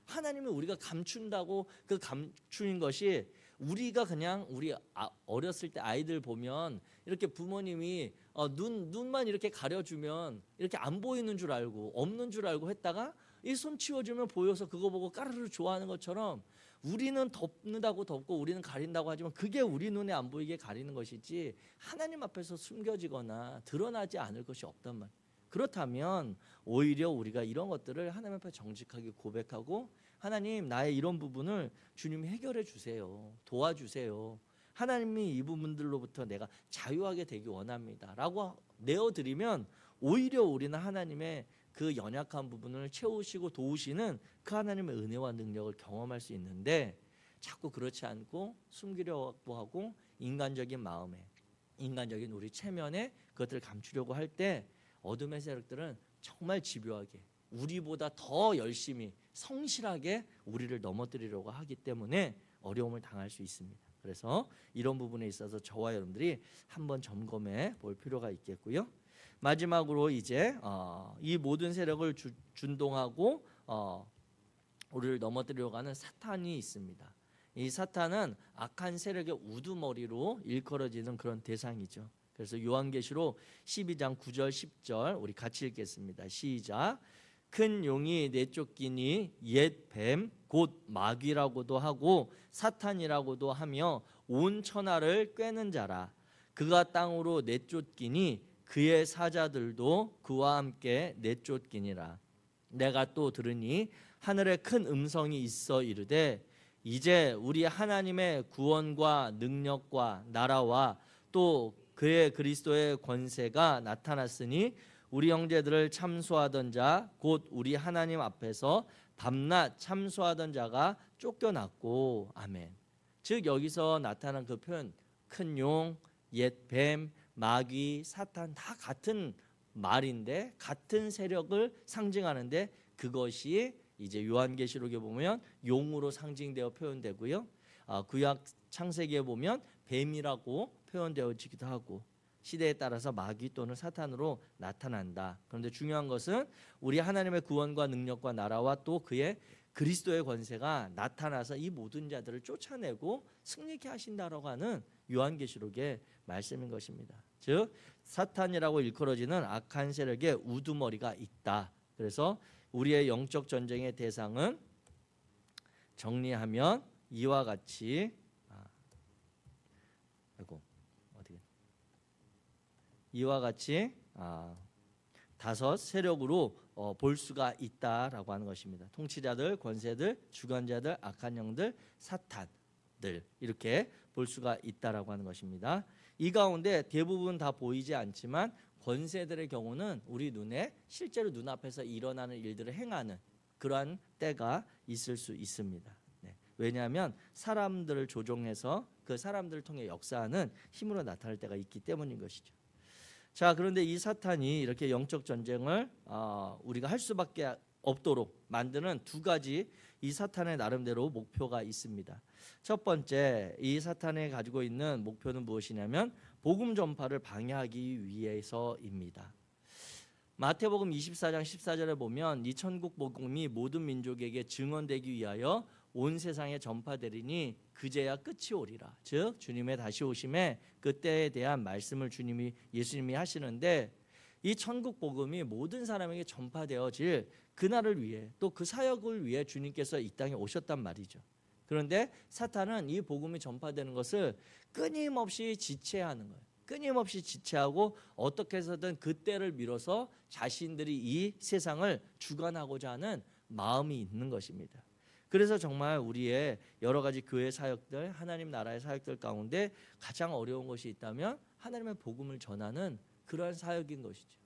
하나님은 우리가 감춘다고 그 감추는 것이 우리가 그냥 우리 어렸을 때 아이들 보면 이렇게 부모님이 눈만 이렇게 가려주면 이렇게 안 보이는 줄 알고 없는 줄 알고 했다가 이 손 치워주면 보여서 그거 보고 까르르 좋아하는 것처럼 우리는 덮는다고 덮고 우리는 가린다고 하지만 그게 우리 눈에 안 보이게 가리는 것이지 하나님 앞에서 숨겨지거나 드러나지 않을 것이 없단 말이에요. 그렇다면 오히려 우리가 이런 것들을 하나님 앞에 정직하게 고백하고 하나님 나의 이런 부분을 주님이 해결해 주세요. 도와주세요. 하나님이 이 부분들로부터 내가 자유하게 되기 원합니다 라고 내어드리면 오히려 우리는 하나님의 그 연약한 부분을 채우시고 도우시는 그 하나님의 은혜와 능력을 경험할 수 있는데 자꾸 그렇지 않고 숨기려고 하고 인간적인 마음에 인간적인 우리 체면에 그것들을 감추려고 할 때 어둠의 세력들은 정말 집요하게 우리보다 더 열심히 성실하게 우리를 넘어뜨리려고 하기 때문에 어려움을 당할 수 있습니다. 그래서 이런 부분에 있어서 저와 여러분들이 한번 점검해 볼 필요가 있겠고요. 마지막으로 이제 이 모든 세력을 준동하고 우리를 넘어뜨리려고 하는 사탄이 있습니다. 이 사탄은 악한 세력의 우두머리로 일컬어지는 그런 대상이죠. 그래서 요한계시록 12장 9절 10절 우리 같이 읽겠습니다. 시작. 큰 용이 내쫓기니 옛 뱀 곧 마귀라고도 하고 사탄이라고도 하며 온 천하를 꿰는 자라. 그가 땅으로 내쫓기니 그의 사자들도 그와 함께 내쫓기니라. 내가 또 들으니 하늘에 큰 음성이 있어 이르되 이제 우리 하나님의 구원과 능력과 나라와 또 그의 그리스도의 권세가 나타났으니 우리 형제들을 참소하던 자 곧 우리 하나님 앞에서 밤낮 참소하던 자가 쫓겨났고 아멘. 즉 여기서 나타난 그 표현 큰 용, 옛 뱀, 마귀, 사탄 다 같은 말인데 같은 세력을 상징하는데 그것이 이제 요한계시록에 보면 용으로 상징되어 표현되고요. 구약 창세기에 보면 뱀이라고 표현되어지기도 하고 시대에 따라서 마귀 또는 사탄으로 나타난다. 그런데 중요한 것은 우리 하나님의 구원과 능력과 나라와 또 그의 그리스도의 권세가 나타나서 이 모든 자들을 쫓아내고 승리케 하신다라고 하는 요한계시록의 말씀인 것입니다. 즉 사탄이라고 일컬어지는 악한 세력의 우두머리가 있다. 그래서 우리의 영적 전쟁의 대상은 정리하면 이와 같이 다섯 세력으로 볼 수가 있다라고 하는 것입니다. 통치자들, 권세들, 주관자들, 악한 영들, 사탄들 이렇게 볼 수가 있다라고 하는 것입니다. 이 가운데 대부분 다 보이지 않지만 권세들의 경우는 우리 눈에 실제로 눈앞에서 일어나는 일들을 행하는 그러한 때가 있을 수 있습니다. 왜냐하면 사람들을 조종해서 그 사람들을 통해 역사하는 힘으로 나타날 때가 있기 때문인 것이죠. 자, 그런데 이 사탄이 이렇게 영적 전쟁을 우리가 할 수밖에 없도록 만드는 두 가지 이 사탄의 나름대로 목표가 있습니다. 첫 번째, 이 사탄이 가지고 있는 목표는 무엇이냐면 복음 전파를 방해하기 위해서입니다. 마태복음 24장 14절에 보면 이 천국 복음이 모든 민족에게 증언되기 위하여 온 세상에 전파되리니 그제야 끝이 오리라. 즉 주님의 다시 오심에 그때에 대한 말씀을 예수님이 하시는데 이 천국 복음이 모든 사람에게 전파되어질 그날을 위해 또 그 사역을 위해 주님께서 이 땅에 오셨단 말이죠. 그런데 사탄은 이 복음이 전파되는 것을 끊임없이 지체하는 거예요. 끊임없이 지체하고 어떻게 해서든 그 때를 미뤄서 자신들이 이 세상을 주관하고자 하는 마음이 있는 것입니다. 그래서 정말 우리의 여러 가지 교회 사역들, 하나님 나라의 사역들 가운데 가장 어려운 것이 있다면 하나님의 복음을 전하는 그러한 사역인 것이죠.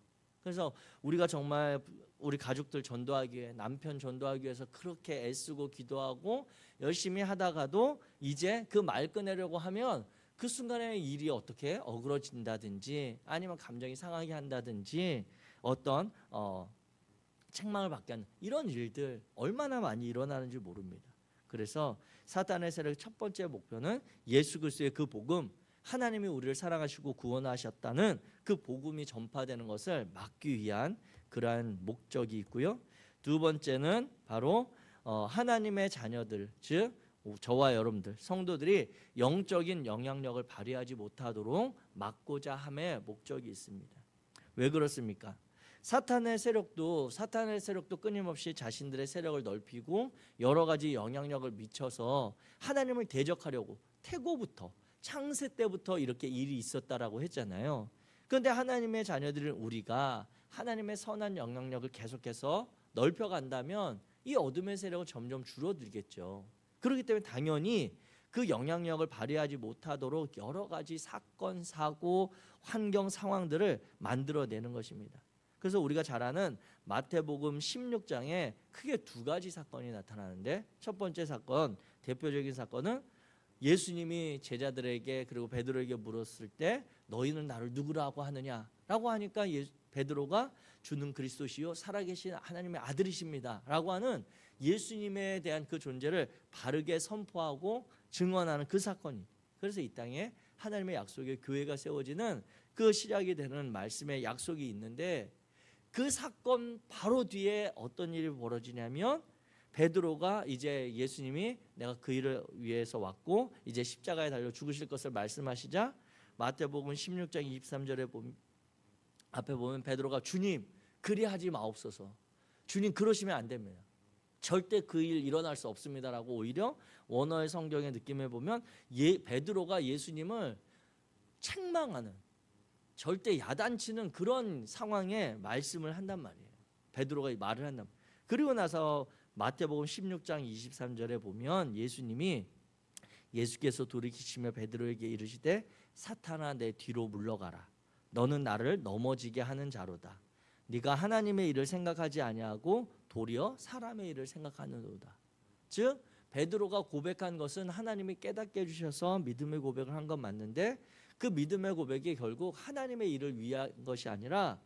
그래서 우리가 정말 우리 가족들 전도하기 위해 남편 전도하기 위해서 그렇게 애쓰고 기도하고 열심히 하다가도 이제 그 말 꺼내려고 하면 그 순간에 일이 어떻게 어그러진다든지 아니면 감정이 상하게 한다든지 어떤 책망을 받게 하는 이런 일들 얼마나 많이 일어나는지 모릅니다. 그래서 사탄의 세력의 첫 번째 목표는 예수 그리스도의 그 복음 하나님이 우리를 사랑하시고 구원하셨다는 그 복음이 전파되는 것을 막기 위한 그러한 목적이 있고요. 두 번째는 바로 하나님의 자녀들, 즉 저와 여러분들 성도들이 영적인 영향력을 발휘하지 못하도록 막고자 함의 목적이 있습니다. 왜 그렇습니까? 사탄의 세력도 끊임없이 자신들의 세력을 넓히고 여러 가지 영향력을 미쳐서 하나님을 대적하려고 태고부터 창세 때부터 이렇게 일이 있었다라고 했잖아요. 그런데 하나님의 자녀들인 우리가 하나님의 선한 영향력을 계속해서 넓혀간다면 이 어둠의 세력은 점점 줄어들겠죠. 그렇기 때문에 당연히 그 영향력을 발휘하지 못하도록 여러 가지 사건, 사고, 환경, 상황들을 만들어내는 것입니다. 그래서 우리가 잘 아는 마태복음 16장에 크게 두 가지 사건이 나타나는데, 첫 번째 사건, 대표적인 사건은 예수님이 제자들에게 그리고 베드로에게 물었을 때 너희는 나를 누구라고 하느냐라고 하니까 베드로가 주는 그리스도시요 살아계신 하나님의 아들이십니다 라고 하는 예수님에 대한 그 존재를 바르게 선포하고 증언하는 그 사건이, 그래서 이 땅에 하나님의 약속의 교회가 세워지는 그 시작이 되는 말씀의 약속이 있는데, 그 사건 바로 뒤에 어떤 일이 벌어지냐면 베드로가 이제 예수님이 내가 그 일을 위해서 왔고 이제 십자가에 달려 죽으실 것을 말씀하시자 마태복음 16장 23절에 앞에 보면 베드로가 주님 그리하지 마옵소서, 주님 그러시면 안 됩니다, 절대 그 일 일어날 수 없습니다라고 오히려 원어의 성경의 느낌에 보면 베드로가 예수님을 책망하는, 절대 야단치는 그런 상황에 말씀을 한단 말이에요. 베드로가 말을 한단 말이에요. 그리고 나서 마태복음 16장 23절에 보면 예수께서 돌이키시며 베드로에게 이르시되 사탄아 내 뒤로 물러가라, 너는 나를 넘어지게 하는 자로다. 네가 하나님의 일을 생각하지 아니하고 도리어 사람의 일을 생각하는도다. 즉 베드로가 고백한 것은 하나님이 깨닫게 해주셔서 믿음의 고백을 한 건 맞는데, 그 믿음의 고백이 결국 하나님의 일을 위한 것이 아니라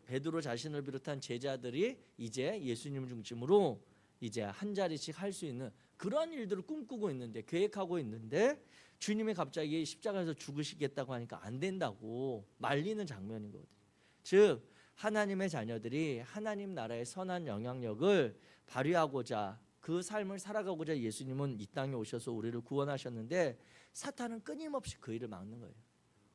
베드로 자신을 비롯한 제자들이 이제 예수님 중심으로 이제 한 자리씩 할 수 있는 그런 일들을 꿈꾸고 있는데, 계획하고 있는데 주님이 갑자기 십자가에서 죽으시겠다고 하니까 안 된다고 말리는 장면인 거거든요. 즉 하나님의 자녀들이 하나님 나라의 선한 영향력을 발휘하고자 그 삶을 살아가고자 예수님은 이 땅에 오셔서 우리를 구원하셨는데, 사탄은 끊임없이 그 일을 막는 거예요.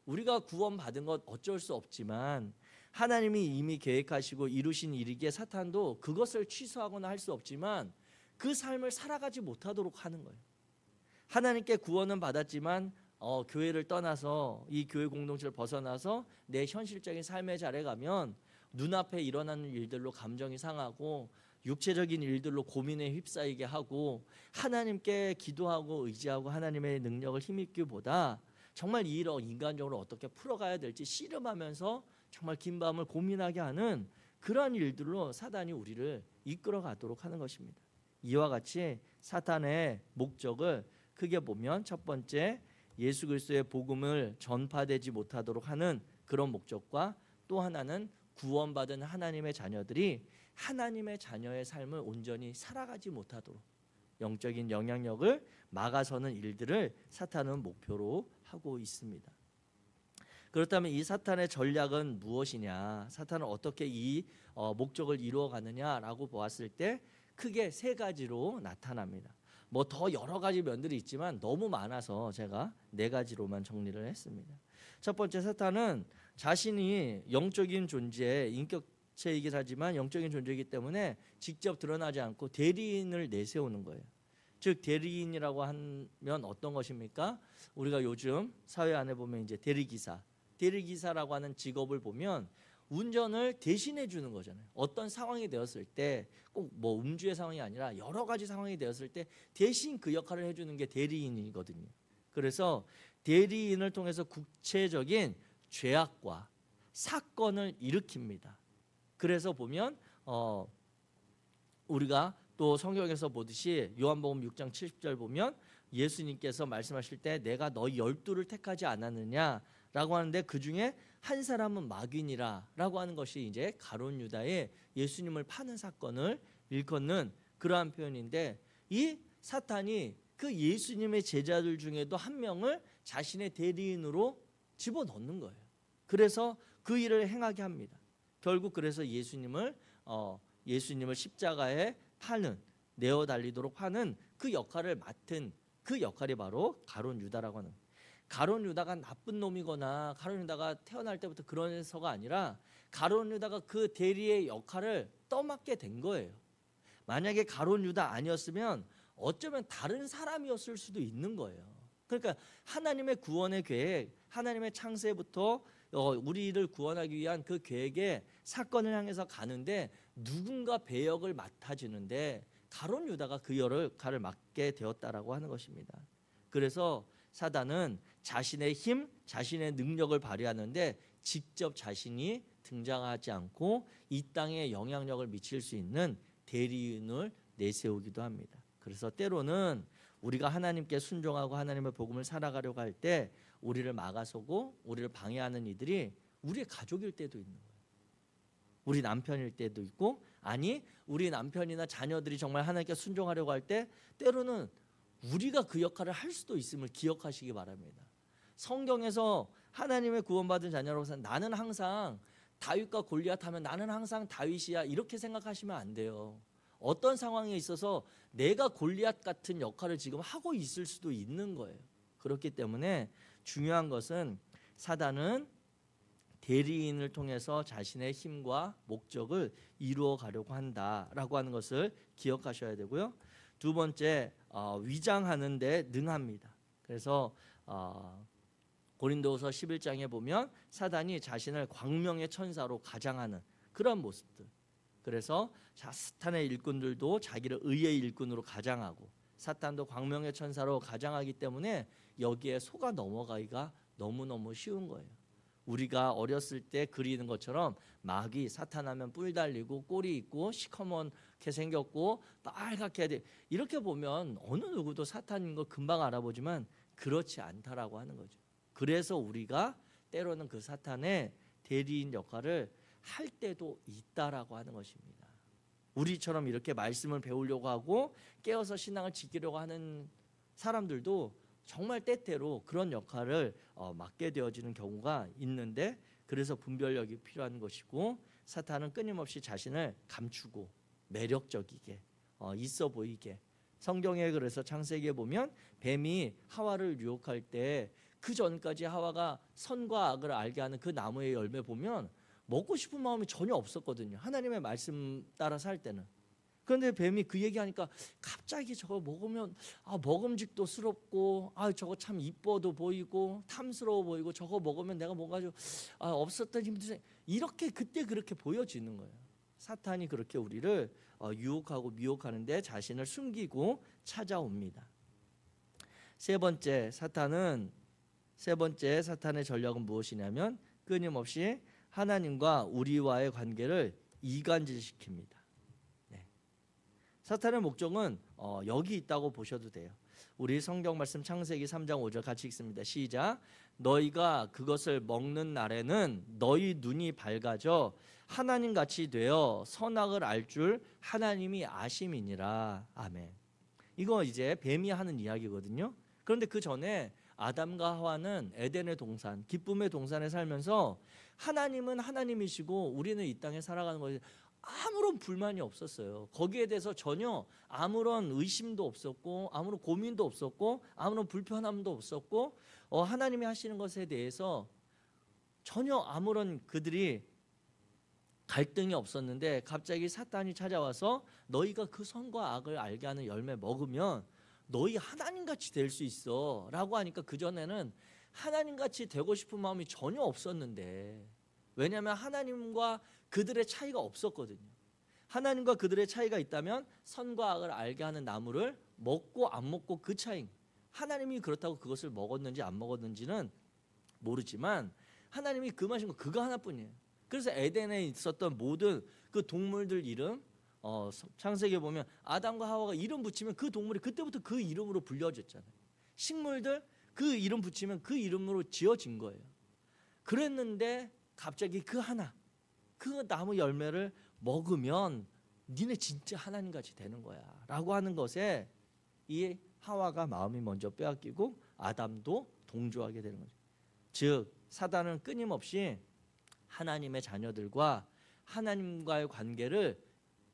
우리가 구원받은 것 어쩔 수 없지만 하나님이 이미 계획하시고 이루신 일이기에 사탄도 그것을 취소하거나 할 수 없지만 그 삶을 살아가지 못하도록 하는 거예요. 하나님께 구원은 받았지만 교회를 떠나서 이 교회 공동체를 벗어나서 내 현실적인 삶의 자리에 가면 눈앞에 일어나는 일들로 감정이 상하고 육체적인 일들로 고민에 휩싸이게 하고 하나님께 기도하고 의지하고 하나님의 능력을 힘입기보다 정말 이 일을 인간적으로 어떻게 풀어가야 될지 씨름하면서 정말 긴 밤을 고민하게 하는 그러한 일들로 사단이 우리를 이끌어가도록 하는 것입니다. 이와 같이 사탄의 목적을 크게 보면 첫 번째 예수 그리스도의 복음을 전파되지 못하도록 하는 그런 목적과, 또 하나는 구원받은 하나님의 자녀들이 하나님의 자녀의 삶을 온전히 살아가지 못하도록 영적인 영향력을 막아서는 일들을 사탄은 목표로 하고 있습니다. 그렇다면 이 사탄의 전략은 무엇이냐, 사탄은 어떻게 이 목적을 이루어가느냐라고 보았을 때 크게 세 가지로 나타납니다. 뭐 더 여러 가지 면들이 있지만 너무 많아서 제가 네 가지로만 정리를 했습니다. 첫 번째, 사탄은 자신이 영적인 존재, 인격체이긴 하지만 영적인 존재이기 때문에 직접 드러나지 않고 대리인을 내세우는 거예요. 즉 대리인이라고 하면 어떤 것입니까? 우리가 요즘 사회 안에 보면 이제 대리기사라고 하는 직업을 보면 운전을 대신해 주는 거잖아요. 어떤 상황이 되었을 때 꼭 뭐 음주의 상황이 아니라 여러 가지 상황이 되었을 때 대신 그 역할을 해주는 게 대리인이거든요. 그래서 대리인을 통해서 구체적인 죄악과 사건을 일으킵니다. 그래서 보면 우리가 또 성경에서 보듯이 요한복음 6장 70절 보면 예수님께서 말씀하실 때 내가 너희 12를 택하지 않았느냐라고 하는데 그 중에 한 사람은 마귀니라라고 하는 것이 이제 가룟 유다의 예수님을 파는 사건을 일컫는 그러한 표현인데, 이 사탄이 그 예수님의 제자들 중에도 한 명을 자신의 대리인으로 집어넣는 거예요. 그래서 그 일을 행하게 합니다. 결국 그래서 예수님을 십자가에 파는, 내어 달리도록 하는 그 역할을 맡은 그 역할이 바로 가룟 유다라고 하는. 가룟 유다가 나쁜 놈이거나 가룟 유다가 태어날 때부터 그런 해서가 아니라 가룟 유다가 그 대리의 역할을 떠맡게 된 거예요. 만약에 가룟 유다 아니었으면 어쩌면 다른 사람이었을 수도 있는 거예요. 그러니까 하나님의 구원의 계획, 하나님의 창세부터 우리를 구원하기 위한 그 계획의 사건을 향해서 가는데 누군가 배역을 맡아주는데 가룟 유다가 그 역할을 맡게 되었다라고 하는 것입니다. 그래서 사단은 자신의 힘, 자신의 능력을 발휘하는데 직접 자신이 등장하지 않고 이 땅에 영향력을 미칠 수 있는 대리인을 내세우기도 합니다. 그래서 때로는 우리가 하나님께 순종하고 하나님의 복음을 살아가려고 할 때 우리를 막아서고 우리를 방해하는 이들이 우리의 가족일 때도 있는 거예요. 우리 남편일 때도 있고, 아니 우리 남편이나 자녀들이 정말 하나님께 순종하려고 할 때 때로는 우리가 그 역할을 할 수도 있음을 기억하시기 바랍니다. 성경에서 하나님의 구원받은 자녀로서 나는 항상 다윗과 골리앗 하면 나는 항상 다윗이야 이렇게 생각하시면 안 돼요. 어떤 상황에 있어서 내가 골리앗 같은 역할을 지금 하고 있을 수도 있는 거예요. 그렇기 때문에 중요한 것은 사단은 대리인을 통해서 자신의 힘과 목적을 이루어 가려고 한다라고 하는 것을 기억하셔야 되고요. 두 번째, 위장하는 데 능합니다. 그래서 고린도후서 11장에 보면 사단이 자신을 광명의 천사로 가장하는 그런 모습들. 그래서 사탄의 일꾼들도 자기를 의의 일꾼으로 가장하고 사탄도 광명의 천사로 가장하기 때문에 여기에 속아 넘어가기가 너무너무 쉬운 거예요. 우리가 어렸을 때 그리는 것처럼 마귀 사탄하면 뿔 달리고 꼬리 있고 시커멓게 생겼고 빨갛게 돼. 이렇게 보면 어느 누구도 사탄인 거 금방 알아보지만 그렇지 않다라고 하는 거죠. 그래서 우리가 때로는 그 사탄의 대리인 역할을 할 때도 있다라고 하는 것입니다. 우리처럼 이렇게 말씀을 배우려고 하고 깨어서 신앙을 지키려고 하는 사람들도 정말 때때로 그런 역할을 맡게 되어지는 경우가 있는데, 그래서 분별력이 필요한 것이고 사탄은 끊임없이 자신을 감추고 매력적이게 있어 보이게, 성경에 그래서 창세기에 보면 뱀이 하와를 유혹할 때 그 전까지 하와가 선과 악을 알게 하는 그 나무의 열매 보면 먹고 싶은 마음이 전혀 없었거든요. 하나님의 말씀 따라 살 때는. 그런데 뱀이 그 얘기하니까 갑자기 저거 먹으면 먹음직도 스럽고 저거 참 이뻐도 보이고 탐스러워 보이고 저거 먹으면 내가 뭔가 좀 없었던 힘들 이렇게 그때 그렇게 보여지는 거예요. 사탄이 그렇게 우리를 유혹하고 미혹하는데 자신을 숨기고 찾아옵니다. 세 번째 사탄의 전략은 무엇이냐면 끊임없이 하나님과 우리와의 관계를 이간질시킵니다. 사탄의 목적은 여기 있다고 보셔도 돼요. 우리 성경 말씀 창세기 3장 5절 같이 읽습니다. 시작. 너희가 그것을 먹는 날에는 너희 눈이 밝아져 하나님같이 되어 선악을 알 줄 하나님이 아심이니라. 아멘. 이거 이제 뱀이 하는 이야기거든요. 그런데 그 전에 아담과 하와는 에덴의 동산, 기쁨의 동산에 살면서 하나님은 하나님이시고 우리는 이 땅에 살아가는 것이 아무런 불만이 없었어요. 거기에 대해서 전혀 아무런 의심도 없었고 아무런 고민도 없었고 아무런 불편함도 없었고 하나님이 하시는 것에 대해서 전혀 아무런 그들이 갈등이 없었는데 갑자기 사탄이 찾아와서 너희가 그 선과 악을 알게 하는 열매 먹으면 너희 하나님같이 될 수 있어 라고 하니까 그전에는 하나님같이 되고 싶은 마음이 전혀 없었는데, 왜냐하면 하나님과 그들의 차이가 없었거든요. 하나님과 그들의 차이가 있다면 선과 악을 알게 하는 나무를 먹고 안 먹고 그 차이, 하나님이 그렇다고 그것을 먹었는지 안 먹었는지는 모르지만 하나님이 금하신 거 그거 하나뿐이에요. 그래서 에덴에 있었던 모든 그 동물들 이름, 창세기에 보면 아담과 하와가 이름 붙이면 그 동물이 그때부터 그 이름으로 불려졌잖아요. 식물들 그 이름 붙이면 그 이름으로 지어진 거예요. 그랬는데 갑자기 그 나무 열매를 먹으면 니네 진짜 하나님같이 되는 거야 라고 하는 것에 이 하와가 마음이 먼저 빼앗기고 아담도 동조하게 되는 거죠. 즉 사단은 끊임없이 하나님의 자녀들과 하나님과의 관계를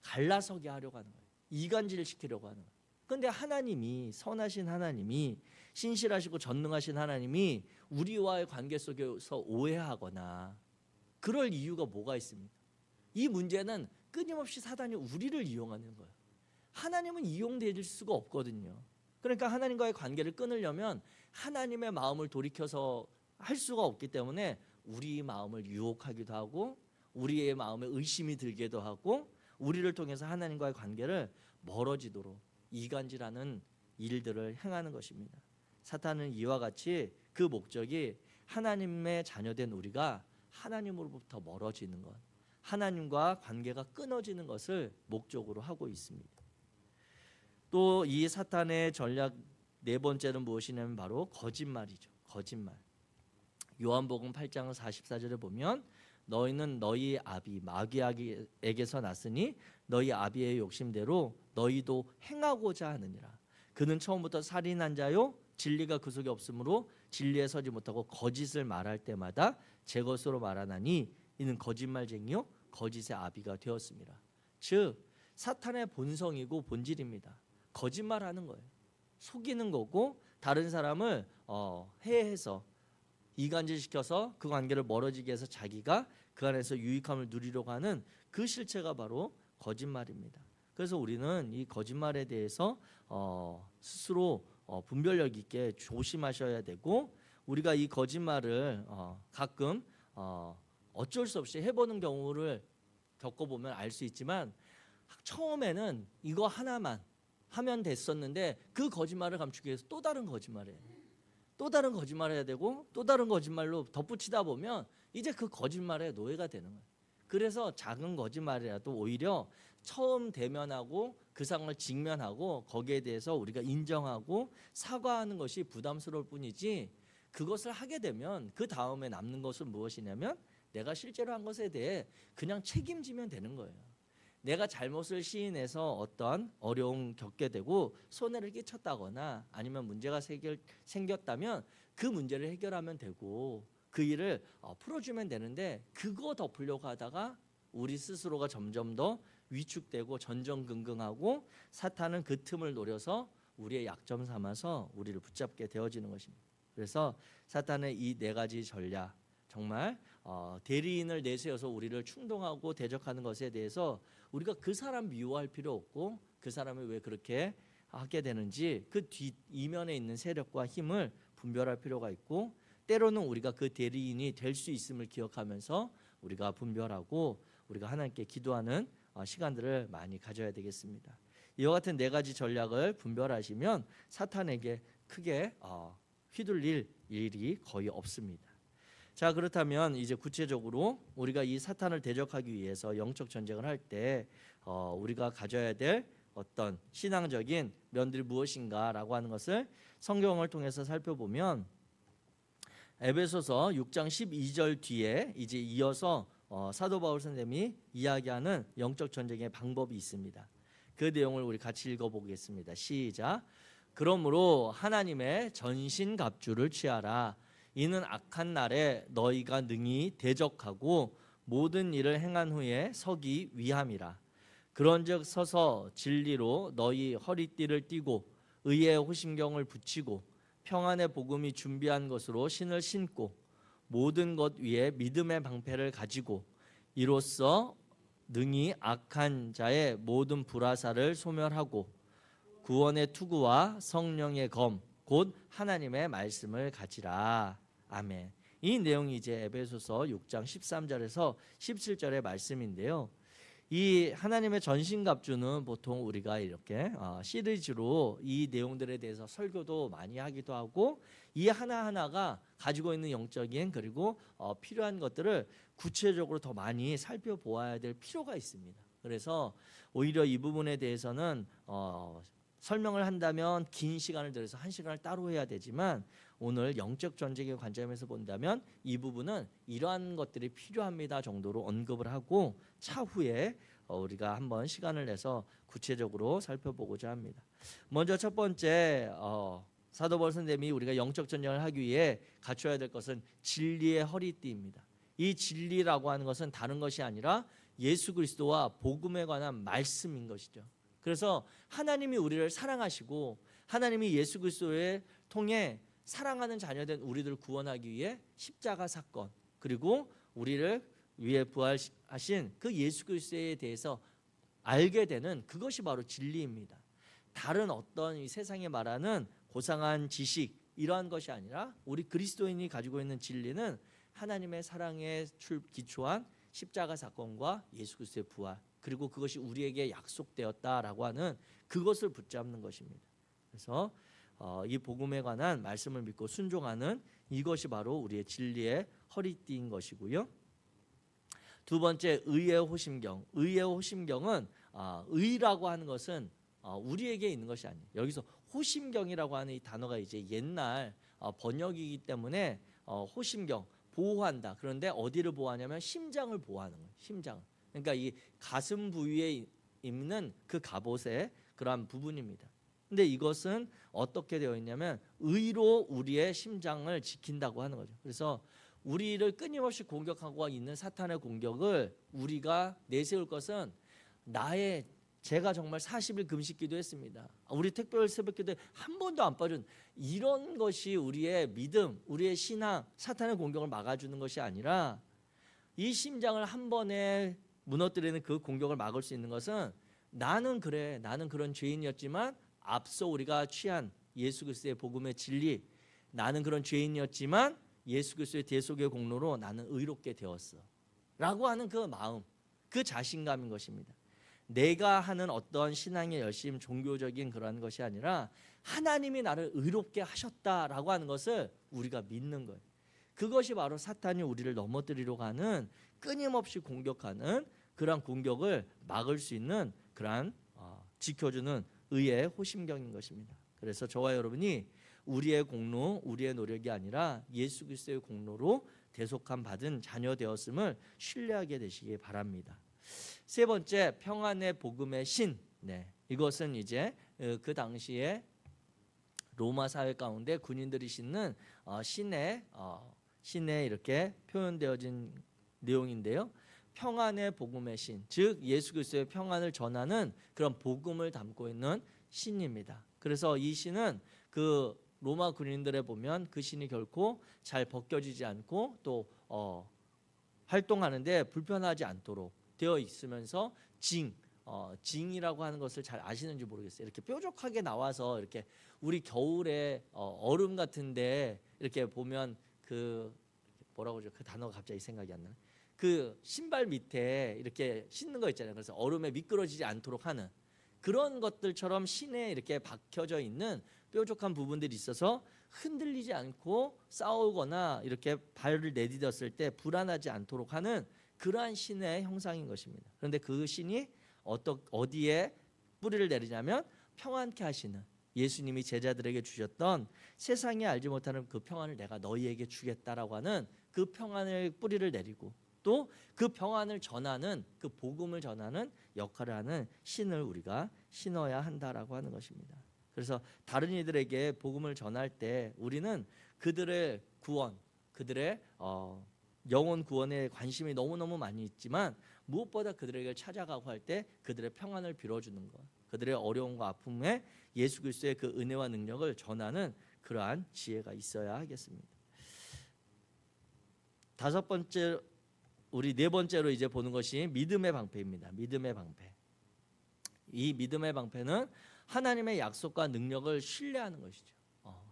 갈라서게 하려고 하는 거예요. 이간질시키려고 하는 거예요. 그런데 하나님이, 선하신 하나님이, 신실하시고 전능하신 하나님이 우리와의 관계 속에서 오해하거나 그럴 이유가 뭐가 있습니까? 이 문제는 끊임없이 사단이 우리를 이용하는 거예요. 하나님은 이용될 수가 없거든요. 그러니까 하나님과의 관계를 끊으려면 하나님의 마음을 돌이켜서 할 수가 없기 때문에 우리 마음을 유혹하기도 하고 우리의 마음에 의심이 들기도 하고 우리를 통해서 하나님과의 관계를 멀어지도록 이간질하는 일들을 행하는 것입니다. 사탄은 이와 같이 그 목적이 하나님의 자녀된 우리가 하나님으로부터 멀어지는 것, 하나님과 관계가 끊어지는 것을 목적으로 하고 있습니다. 또 이 사탄의 전략 네 번째는 무엇이냐면 바로 거짓말이죠. 거짓말. 요한복음 8장 44절에 보면 너희는 너희 아비 마귀에게서 났으니 너희 아비의 욕심대로 너희도 행하고자 하느니라. 그는 처음부터 살인한 자요 진리가 그 속에 없으므로 진리에 서지 못하고 거짓을 말할 때마다 제 것으로 말하나니 이는 거짓말쟁이요 거짓의 아비가 되었습니다. 즉 사탄의 본성이고 본질입니다. 거짓말하는 거예요. 속이는 거고 다른 사람을 해해서 이간질시켜서 그 관계를 멀어지게 해서 자기가 그 안에서 유익함을 누리려고 하는 그 실체가 바로 거짓말입니다. 그래서 우리는 이 거짓말에 대해서 스스로 분별력 있게 조심하셔야 되고 우리가 이 거짓말을 가끔 어쩔 수 없이 해보는 경우를 겪어보면 알 수 있지만 처음에는 이거 하나만 하면 됐었는데 그 거짓말을 감추기 위해서 또 다른 거짓말을 해요. 또 다른 거짓말을 해야 되고 또 다른 거짓말로 덧붙이다 보면 이제 그 거짓말의 노예가 되는 거예요. 그래서 작은 거짓말이라도 오히려 처음 대면하고 그 상황을 직면하고 거기에 대해서 우리가 인정하고 사과하는 것이 부담스러울 뿐이지 그것을 하게 되면 그 다음에 남는 것은 무엇이냐면 내가 실제로 한 것에 대해 그냥 책임지면 되는 거예요. 내가 잘못을 시인해서 어떤 어려움 겪게 되고 손해를 끼쳤다거나 아니면 문제가 생겼다면 그 문제를 해결하면 되고 그 일을 풀어주면 되는데 그거 덮으려고 하다가 우리 스스로가 점점 더 위축되고 전전긍긍하고 사탄은 그 틈을 노려서 우리의 약점 삼아서 우리를 붙잡게 되어지는 것입니다. 그래서 사탄의 이 네 가지 전략 정말 대리인을 내세워서 우리를 충동하고 대적하는 것에 대해서 우리가 그 사람 미워할 필요 없고 그 사람이 왜 그렇게 하게 되는지 그 뒤 이면에 있는 세력과 힘을 분별할 필요가 있고 때로는 우리가 그 대리인이 될 수 있음을 기억하면서 우리가 분별하고 우리가 하나님께 기도하는 시간들을 많이 가져야 되겠습니다. 이와 같은 네 가지 전략을 분별하시면 사탄에게 크게 휘둘릴 일이 거의 없습니다. 자, 그렇다면 이제 구체적으로 우리가 이 사탄을 대적하기 위해서 영적 전쟁을 할 때 우리가 가져야 될 어떤 신앙적인 면들이 무엇인가라고 하는 것을 성경을 통해서 살펴보면 에베소서 6장 12절 뒤에 이제 이어서 사도 바울 선생님이 이야기하는 영적 전쟁의 방법이 있습니다. 그 내용을 우리 같이 읽어보겠습니다. 시작. 그러므로 하나님의 전신갑주를 취하라. 이는 악한 날에 너희가 능히 대적하고 모든 일을 행한 후에 서기 위함이라. 그런즉 서서 진리로 너희 허리띠를 띠고 의의 호심경을 붙이고 평안의 복음이 준비한 것으로 신을 신고 모든 것 위에 믿음의 방패를 가지고 이로써 능히 악한 자의 모든 불화살을 소멸하고 구원의 투구와 성령의 검 곧 하나님의 말씀을 가지라. 아멘. 이 내용이 이제 에베소서 6장 13절에서 17절의 말씀인데요. 이 하나님의 전신갑주는 보통 우리가 이렇게 시리즈로 이 내용들에 대해서 설교도 많이 하기도 하고 이 하나하나가 가지고 있는 영적인 그리고 필요한 것들을 구체적으로 더 많이 살펴보아야 될 필요가 있습니다. 그래서 오히려 이 부분에 대해서는 설명을 한다면 긴 시간을 들여서 한 시간을 따로 해야 되지만 오늘 영적 전쟁의 관점에서 본다면 이 부분은 이러한 것들이 필요합니다 정도로 언급을 하고 차후에 우리가 한번 시간을 내서 구체적으로 살펴보고자 합니다. 먼저 첫 번째 사도 바울 선생님이 우리가 영적 전쟁을 하기 위해 갖춰야 될 것은 진리의 허리띠입니다. 이 진리라고 하는 것은 다른 것이 아니라 예수 그리스도와 복음에 관한 말씀인 것이죠. 그래서 하나님이 우리를 사랑하시고 하나님이 예수 그리스도를 통해 사랑하는 자녀된 우리들을 구원하기 위해 십자가 사건, 그리고 우리를 위해 부활하신 그 예수 그리스도에 대해서 알게 되는 그것이 바로 진리입니다. 다른 어떤 이 세상에 말하는 고상한 지식 이러한 것이 아니라 우리 그리스도인이 가지고 있는 진리는 하나님의 사랑에 기초한 십자가 사건과 예수 그리스도의 부활, 그리고 그것이 우리에게 약속되었다라고 하는 그것을 붙잡는 것입니다. 그래서 이 복음에 관한 말씀을 믿고 순종하는 이것이 바로 우리의 진리의 허리띠인 것이고요. 두 번째, 의의 호심경. 의의 호심경은 의라고 하는 것은 우리에게 있는 것이 아니에요. 여기서 호심경이라고 하는 이 단어가 이제 옛날 번역이기 때문에 호심경, 보호한다. 그런데 어디를 보호하냐면 심장을 보호하는 거예요. 심장. 그러니까 이 가슴 부위에 있는 그 갑옷의 그러한 부분입니다. 근데 이것은 어떻게 되어 있냐면 의로 우리의 심장을 지킨다고 하는 거죠. 그래서 우리를 끊임없이 공격하고 있는 사탄의 공격을 우리가 내세울 것은 제가 정말 40일 금식 기도했습니다. 우리 특별 새벽 기도에 한 번도 안 빠진 이런 것이 우리의 믿음, 우리의 신앙, 사탄의 공격을 막아주는 것이 아니라 이 심장을 한 번에 무너뜨리는 그 공격을 막을 수 있는 것은 나는 그런 죄인이었지만 앞서 우리가 취한 예수 그리스도의 복음의 진리, 나는 그런 죄인이었지만 예수 그리스도의 대속의 공로로 나는 의롭게 되었어 라고 하는 그 마음, 그 자신감인 것입니다. 내가 하는 어떤 신앙의 열심, 종교적인 그런 것이 아니라 하나님이 나를 의롭게 하셨다라고 하는 것을 우리가 믿는 거예요. 그것이 바로 사탄이 우리를 넘어뜨리려고 하는 끊임없이 공격하는 그러한 공격을 막을 수 있는 그러한 지켜주는 의의 호심경인 것입니다. 그래서 저와 여러분이 우리의 공로, 우리의 노력이 아니라 예수 그리스도의 공로로 대속함 받은 자녀 되었음을 신뢰하게 되시기 바랍니다. 세 번째, 평안의 복음의 신. 이것은 이제 그 당시에 로마 사회 가운데 군인들이 신는 신에 이렇게 표현되어진 내용인데요. 평안의 복음의 신, 즉 예수 그리스도의 평안을 전하는 그런 복음을 담고 있는 신입니다. 그래서 이 신은 그 로마 군인들에 보면 그 신이 결코 잘 벗겨지지 않고 또 활동하는데 불편하지 않도록 되어 있으면서 징이라고 하는 것을 잘 아시는지 모르겠어요. 이렇게 뾰족하게 나와서 이렇게 우리 겨울에 얼음 같은데 이렇게 보면 그 뭐라고 그러죠? 그 단어가 갑자기 생각이 안 나네. 그 신발 밑에 이렇게 신는 거 있잖아요. 그래서 얼음에 미끄러지지 않도록 하는 그런 것들처럼 신에 이렇게 박혀져 있는 뾰족한 부분들이 있어서 흔들리지 않고 싸우거나 이렇게 발을 내디뎠을 때 불안하지 않도록 하는 그러한 신의 형상인 것입니다. 그런데 그 신이 어디에 뿌리를 내리냐면 평안케 하시는 예수님이 제자들에게 주셨던 세상이 알지 못하는 그 평안을 내가 너희에게 주겠다라고 하는 그 평안의 뿌리를 내리고 또 그 평안을 전하는 그 복음을 전하는 역할을 하는 신을 우리가 신어야 한다라고 하는 것입니다. 그래서 다른 이들에게 복음을 전할 때 우리는 그들의 구원, 그들의 영혼 구원에 관심이 너무너무 많이 있지만 무엇보다 그들에게 찾아가고 할 때 그들의 평안을 빌어주는 것, 그들의 어려움과 아픔에 예수 그리스도의 그 은혜와 능력을 전하는 그러한 지혜가 있어야 하겠습니다. 다섯 번째, 우리 네 번째로 이제 보는 것이 믿음의 방패입니다. 믿음의 방패. 이 믿음의 방패는 하나님의 약속과 능력을 신뢰하는 것이죠.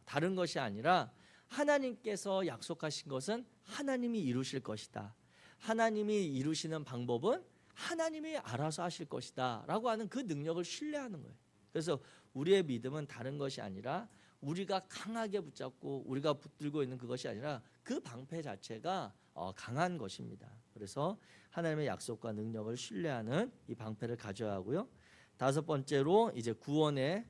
다른 것이 아니라 하나님께서 약속하신 것은 하나님이 이루실 것이다. 하나님이 이루시는 방법은 하나님이 알아서 하실 것이다 라고 하는 그 능력을 신뢰하는 거예요. 그래서 우리의 믿음은 다른 것이 아니라 우리가 강하게 붙잡고 우리가 붙들고 있는 그것이 아니라 그 방패 자체가 강한 것입니다. 그래서 하나님의 약속과 능력을 신뢰하는 이 방패를 가져야 하고요. 다섯 번째로 이제 구원의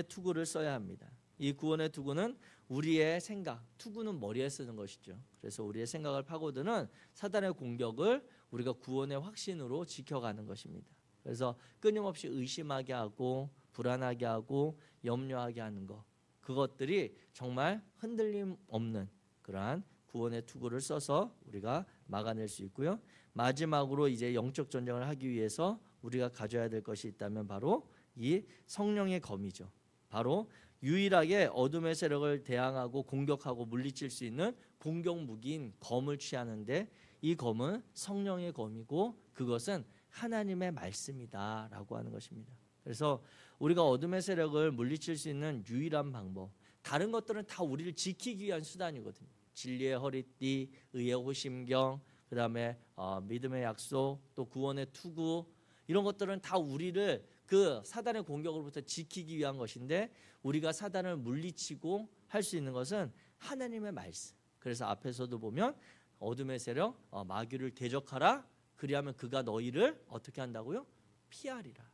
투구를 써야 합니다. 이 구원의 투구는 우리의 생각, 투구는 머리에 쓰는 것이죠. 그래서 우리의 생각을 파고드는 사단의 공격을 우리가 구원의 확신으로 지켜가는 것입니다. 그래서 끊임없이 의심하게 하고 불안하게 하고 염려하게 하는 것, 그것들이 정말 흔들림 없는 그러한 구원의 투구를 써서 우리가 막아낼 수 있고요. 마지막으로 이제 영적 전쟁을 하기 위해서 우리가 가져야 될 것이 있다면 바로 이 성령의 검이죠. 바로 유일하게 어둠의 세력을 대항하고 공격하고 물리칠 수 있는 공격 무기인 검을 취하는데, 이 검은 성령의 검이고 그것은 하나님의 말씀이다라고 하는 것입니다. 그래서 우리가 어둠의 세력을 물리칠 수 있는 유일한 방법, 다른 것들은 다 우리를 지키기 위한 수단이거든요. 진리의 허리띠, 의의 호심경, 그 다음에 믿음의 약속, 또 구원의 투구, 이런 것들은 다 우리를 그 사단의 공격으로부터 지키기 위한 것인데, 우리가 사단을 물리치고 할 수 있는 것은 하나님의 말씀. 그래서 앞에서도 보면 어둠의 세력 마귀를 대적하라, 그리하면 그가 너희를 어떻게 한다고요? 피하리라.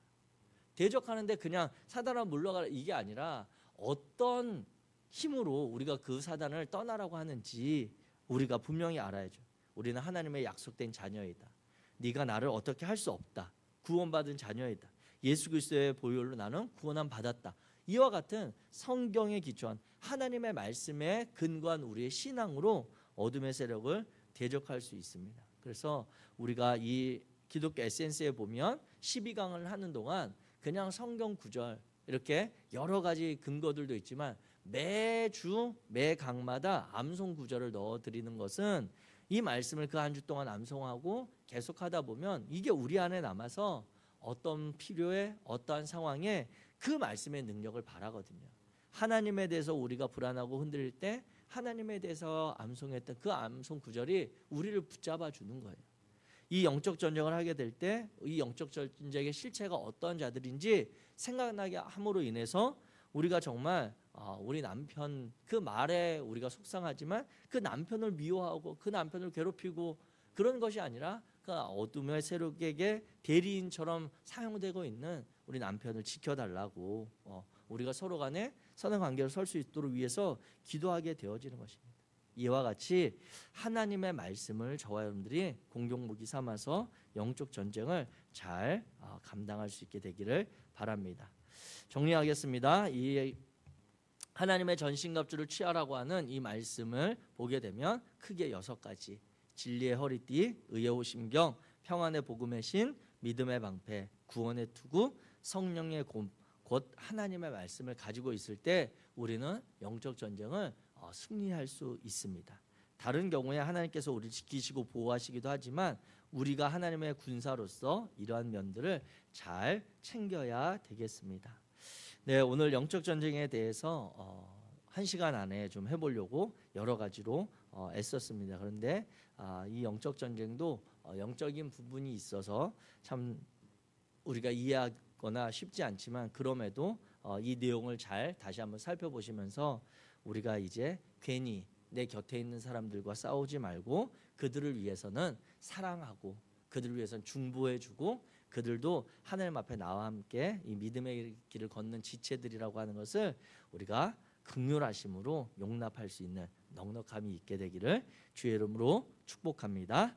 대적하는데 그냥 사단아 물러가라 이게 아니라 어떤 힘으로 우리가 그 사단을 떠나라고 하는지 우리가 분명히 알아야죠. 우리는 하나님의 약속된 자녀이다. 네가 나를 어떻게 할 수 없다. 구원받은 자녀이다. 예수 그리스도의 보혈로 나는 구원함 받았다. 이와 같은 성경에 기초한 하나님의 말씀에 근거한 우리의 신앙으로 어둠의 세력을 대적할 수 있습니다. 그래서 우리가 이 기독교 에센스에 보면 12강을 하는 동안 그냥 성경 구절 이렇게 여러 가지 근거들도 있지만 매주 매 강마다 암송 구절을 넣어 드리는 것은 이 말씀을 그 한 주 동안 암송하고 계속하다 보면 이게 우리 안에 남아서 어떤 필요에 어떠한 상황에 그 말씀의 능력을 발하거든요. 하나님에 대해서 우리가 불안하고 흔들릴 때 하나님에 대해서 암송했던 그 암송 구절이 우리를 붙잡아 주는 거예요. 이 영적 전쟁을 하게 될 때 이 영적 전쟁의 실체가 어떤 자들인지 생각나게 함으로 인해서 우리가 정말 우리 남편 그 말에 우리가 속상하지만 그 남편을 미워하고 그 남편을 괴롭히고 그런 것이 아니라 그 어둠의 세력에게 대리인처럼 사용되고 있는 우리 남편을 지켜달라고 우리가 서로 간에 선한 관계를 설 수 있도록 위해서 기도하게 되어지는 것입니다. 이와 같이 하나님의 말씀을 저와 여러분들이 공격무기 삼아서 영적 전쟁을 잘 감당할 수 있게 되기를 바랍니다. 정리하겠습니다. 이 하나님의 전신갑주를 취하라고 하는 이 말씀을 보게 되면 크게 6가지, 진리의 허리띠, 의의 호심경, 평안의 복음의 신, 믿음의 방패, 구원의 투구, 성령의 곰, 곧 하나님의 말씀을 가지고 있을 때 우리는 영적 전쟁을 승리할 수 있습니다. 다른 경우에 하나님께서 우리를 지키시고 보호하시기도 하지만 우리가 하나님의 군사로서 이러한 면들을 잘 챙겨야 되겠습니다. 네, 오늘 영적 전쟁에 대해서 1시간 안에 좀 해보려고 여러 가지로 애썼습니다. 그런데 이 영적 전쟁도 영적인 부분이 있어서 참 우리가 이해하거나 쉽지 않지만 그럼에도 이 내용을 잘 다시 한번 살펴보시면서 우리가 이제 괜히 내 곁에 있는 사람들과 싸우지 말고 그들을 위해서는 사랑하고 그들을 위해서는 중보해주고 그들도 하나님 앞에 나와 함께 이 믿음의 길을 걷는 지체들이라고 하는 것을 우리가 긍휼하심으로 용납할 수 있는 넉넉함이 있게 되기를 주의 이름으로 축복합니다.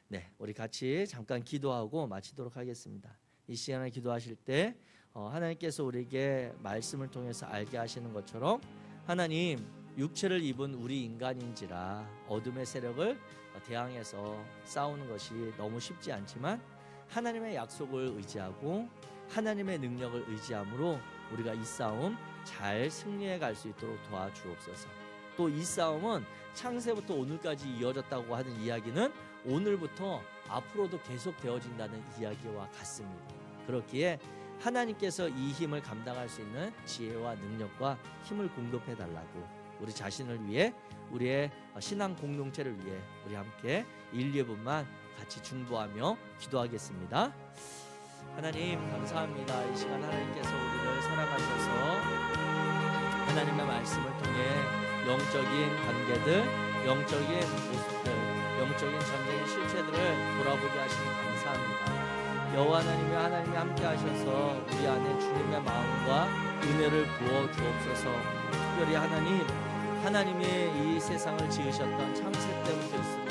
네, 우리 같이 잠깐 기도하고 마치도록 하겠습니다. 이 시간에 기도하실 때 하나님께서 우리에게 말씀을 통해서 알게 하시는 것처럼 하나님, 육체를 입은 우리 인간인지라 어둠의 세력을 대항해서 싸우는 것이 너무 쉽지 않지만 하나님의 약속을 의지하고 하나님의 능력을 의지함으로 우리가 이 싸움 잘 승리해 갈 수 있도록 도와주옵소서. 또 이 싸움은 창세부터 오늘까지 이어졌다고 하는 이야기는 오늘부터 앞으로도 계속 되어진다는 이야기와 같습니다. 그렇기에 하나님께서 이 힘을 감당할 수 있는 지혜와 능력과 힘을 공급해 달라고 우리 자신을 위해 우리의 신앙 공동체를 위해 우리 함께 1, 2분만 같이 중보하며 기도하겠습니다. 하나님 감사합니다. 이 시간 하나님께서 우리를 사랑하셔서 하나님의 말씀을 통해 영적인 관계들, 영적인 모습들, 영적인 전쟁의 실체들을 돌아보게 하시니 감사합니다. 여호와 하나님이 함께 하셔서 우리 안에 주님의 마음과 은혜를 부어 주옵소서. 특별히 하나님이 이 세상을 지으셨던 창세 때부터 있었고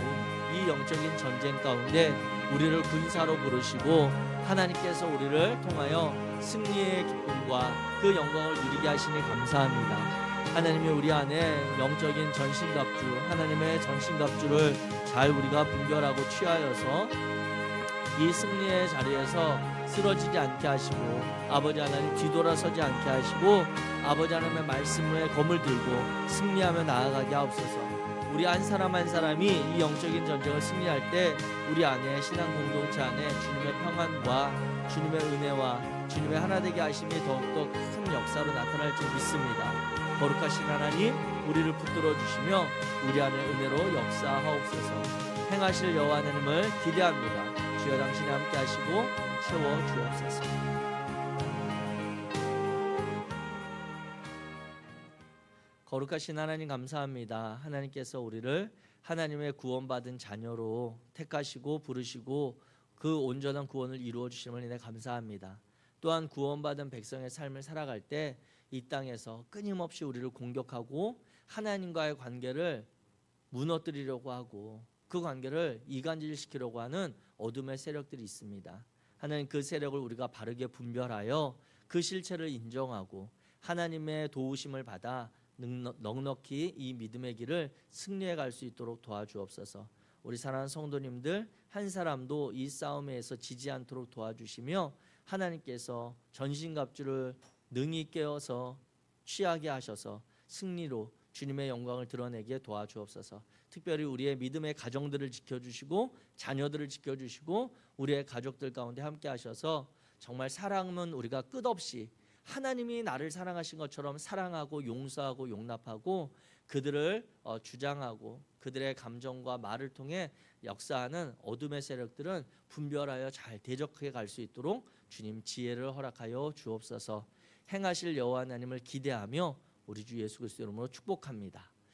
이 영적인 전쟁 가운데 우리를 군사로 부르시고 하나님께서 우리를 통하여 승리의 기쁨과 그 영광을 누리게 하시니 감사합니다. 하나님이 우리 안에 영적인 전신갑주, 하나님의 전신갑주를 잘 우리가 분별하고 취하여서 이 승리의 자리에서 쓰러지지 않게 하시고, 아버지 하나님 뒤돌아서지 않게 하시고, 아버지 하나님의 말씀에 검을 들고 승리하며 나아가게 하옵소서. 우리 한 사람 한 사람이 이 영적인 전쟁을 승리할 때 우리 안에 신앙 공동체 안에 주님의 평안과 주님의 은혜와 주님의 하나되게 하심이 더욱더 큰 역사로 나타날 줄 믿습니다. 거룩하신 하나님, 우리를 붙들어 주시며 우리 안에 은혜로 역사하옵소서. 행하실 여호와 하나님을 기대합니다. 주여 당신이 함께 하시고 채워 주옵소서. 거룩하신 하나님 감사합니다. 하나님께서 우리를 하나님의 구원받은 자녀로 택하시고 부르시고 그 온전한 구원을 이루어 주심을 인해 감사합니다. 또한 구원받은 백성의 삶을 살아갈 때 이 땅에서 끊임없이 우리를 공격하고 하나님과의 관계를 무너뜨리려고 하고 그 관계를 이간질시키려고 하는 어둠의 세력들이 있습니다. 하나님, 그 세력을 우리가 바르게 분별하여 그 실체를 인정하고 하나님의 도우심을 받아 넉넉히 이 믿음의 길을 승리해 갈 수 있도록 도와주옵소서. 우리 사랑하는 성도님들 한 사람도 이 싸움에서 지지 않도록 도와주시며 하나님께서 전신갑주를 능히 깨어서 취하게 하셔서 승리로 주님의 영광을 드러내게 도와주옵소서. 특별히 우리의 믿음의 가정들을 지켜주시고 자녀들을 지켜주시고 우리의 가족들 가운데 함께 하셔서 정말 사랑은 우리가 끝없이 하나님이 나를 사랑하신 것처럼 사랑하고 용서하고 용납하고 그들을 주장하고 그들의 감정과 말을 통해 역사하는 어둠의 세력들은 분별하여 잘 대적해 갈 수 있도록 주님 지혜를 허락하여 주옵소서. 행하실 여호와 하나님을 기대하며 우리 주 예수 그리스도 이름으로 축복합니다.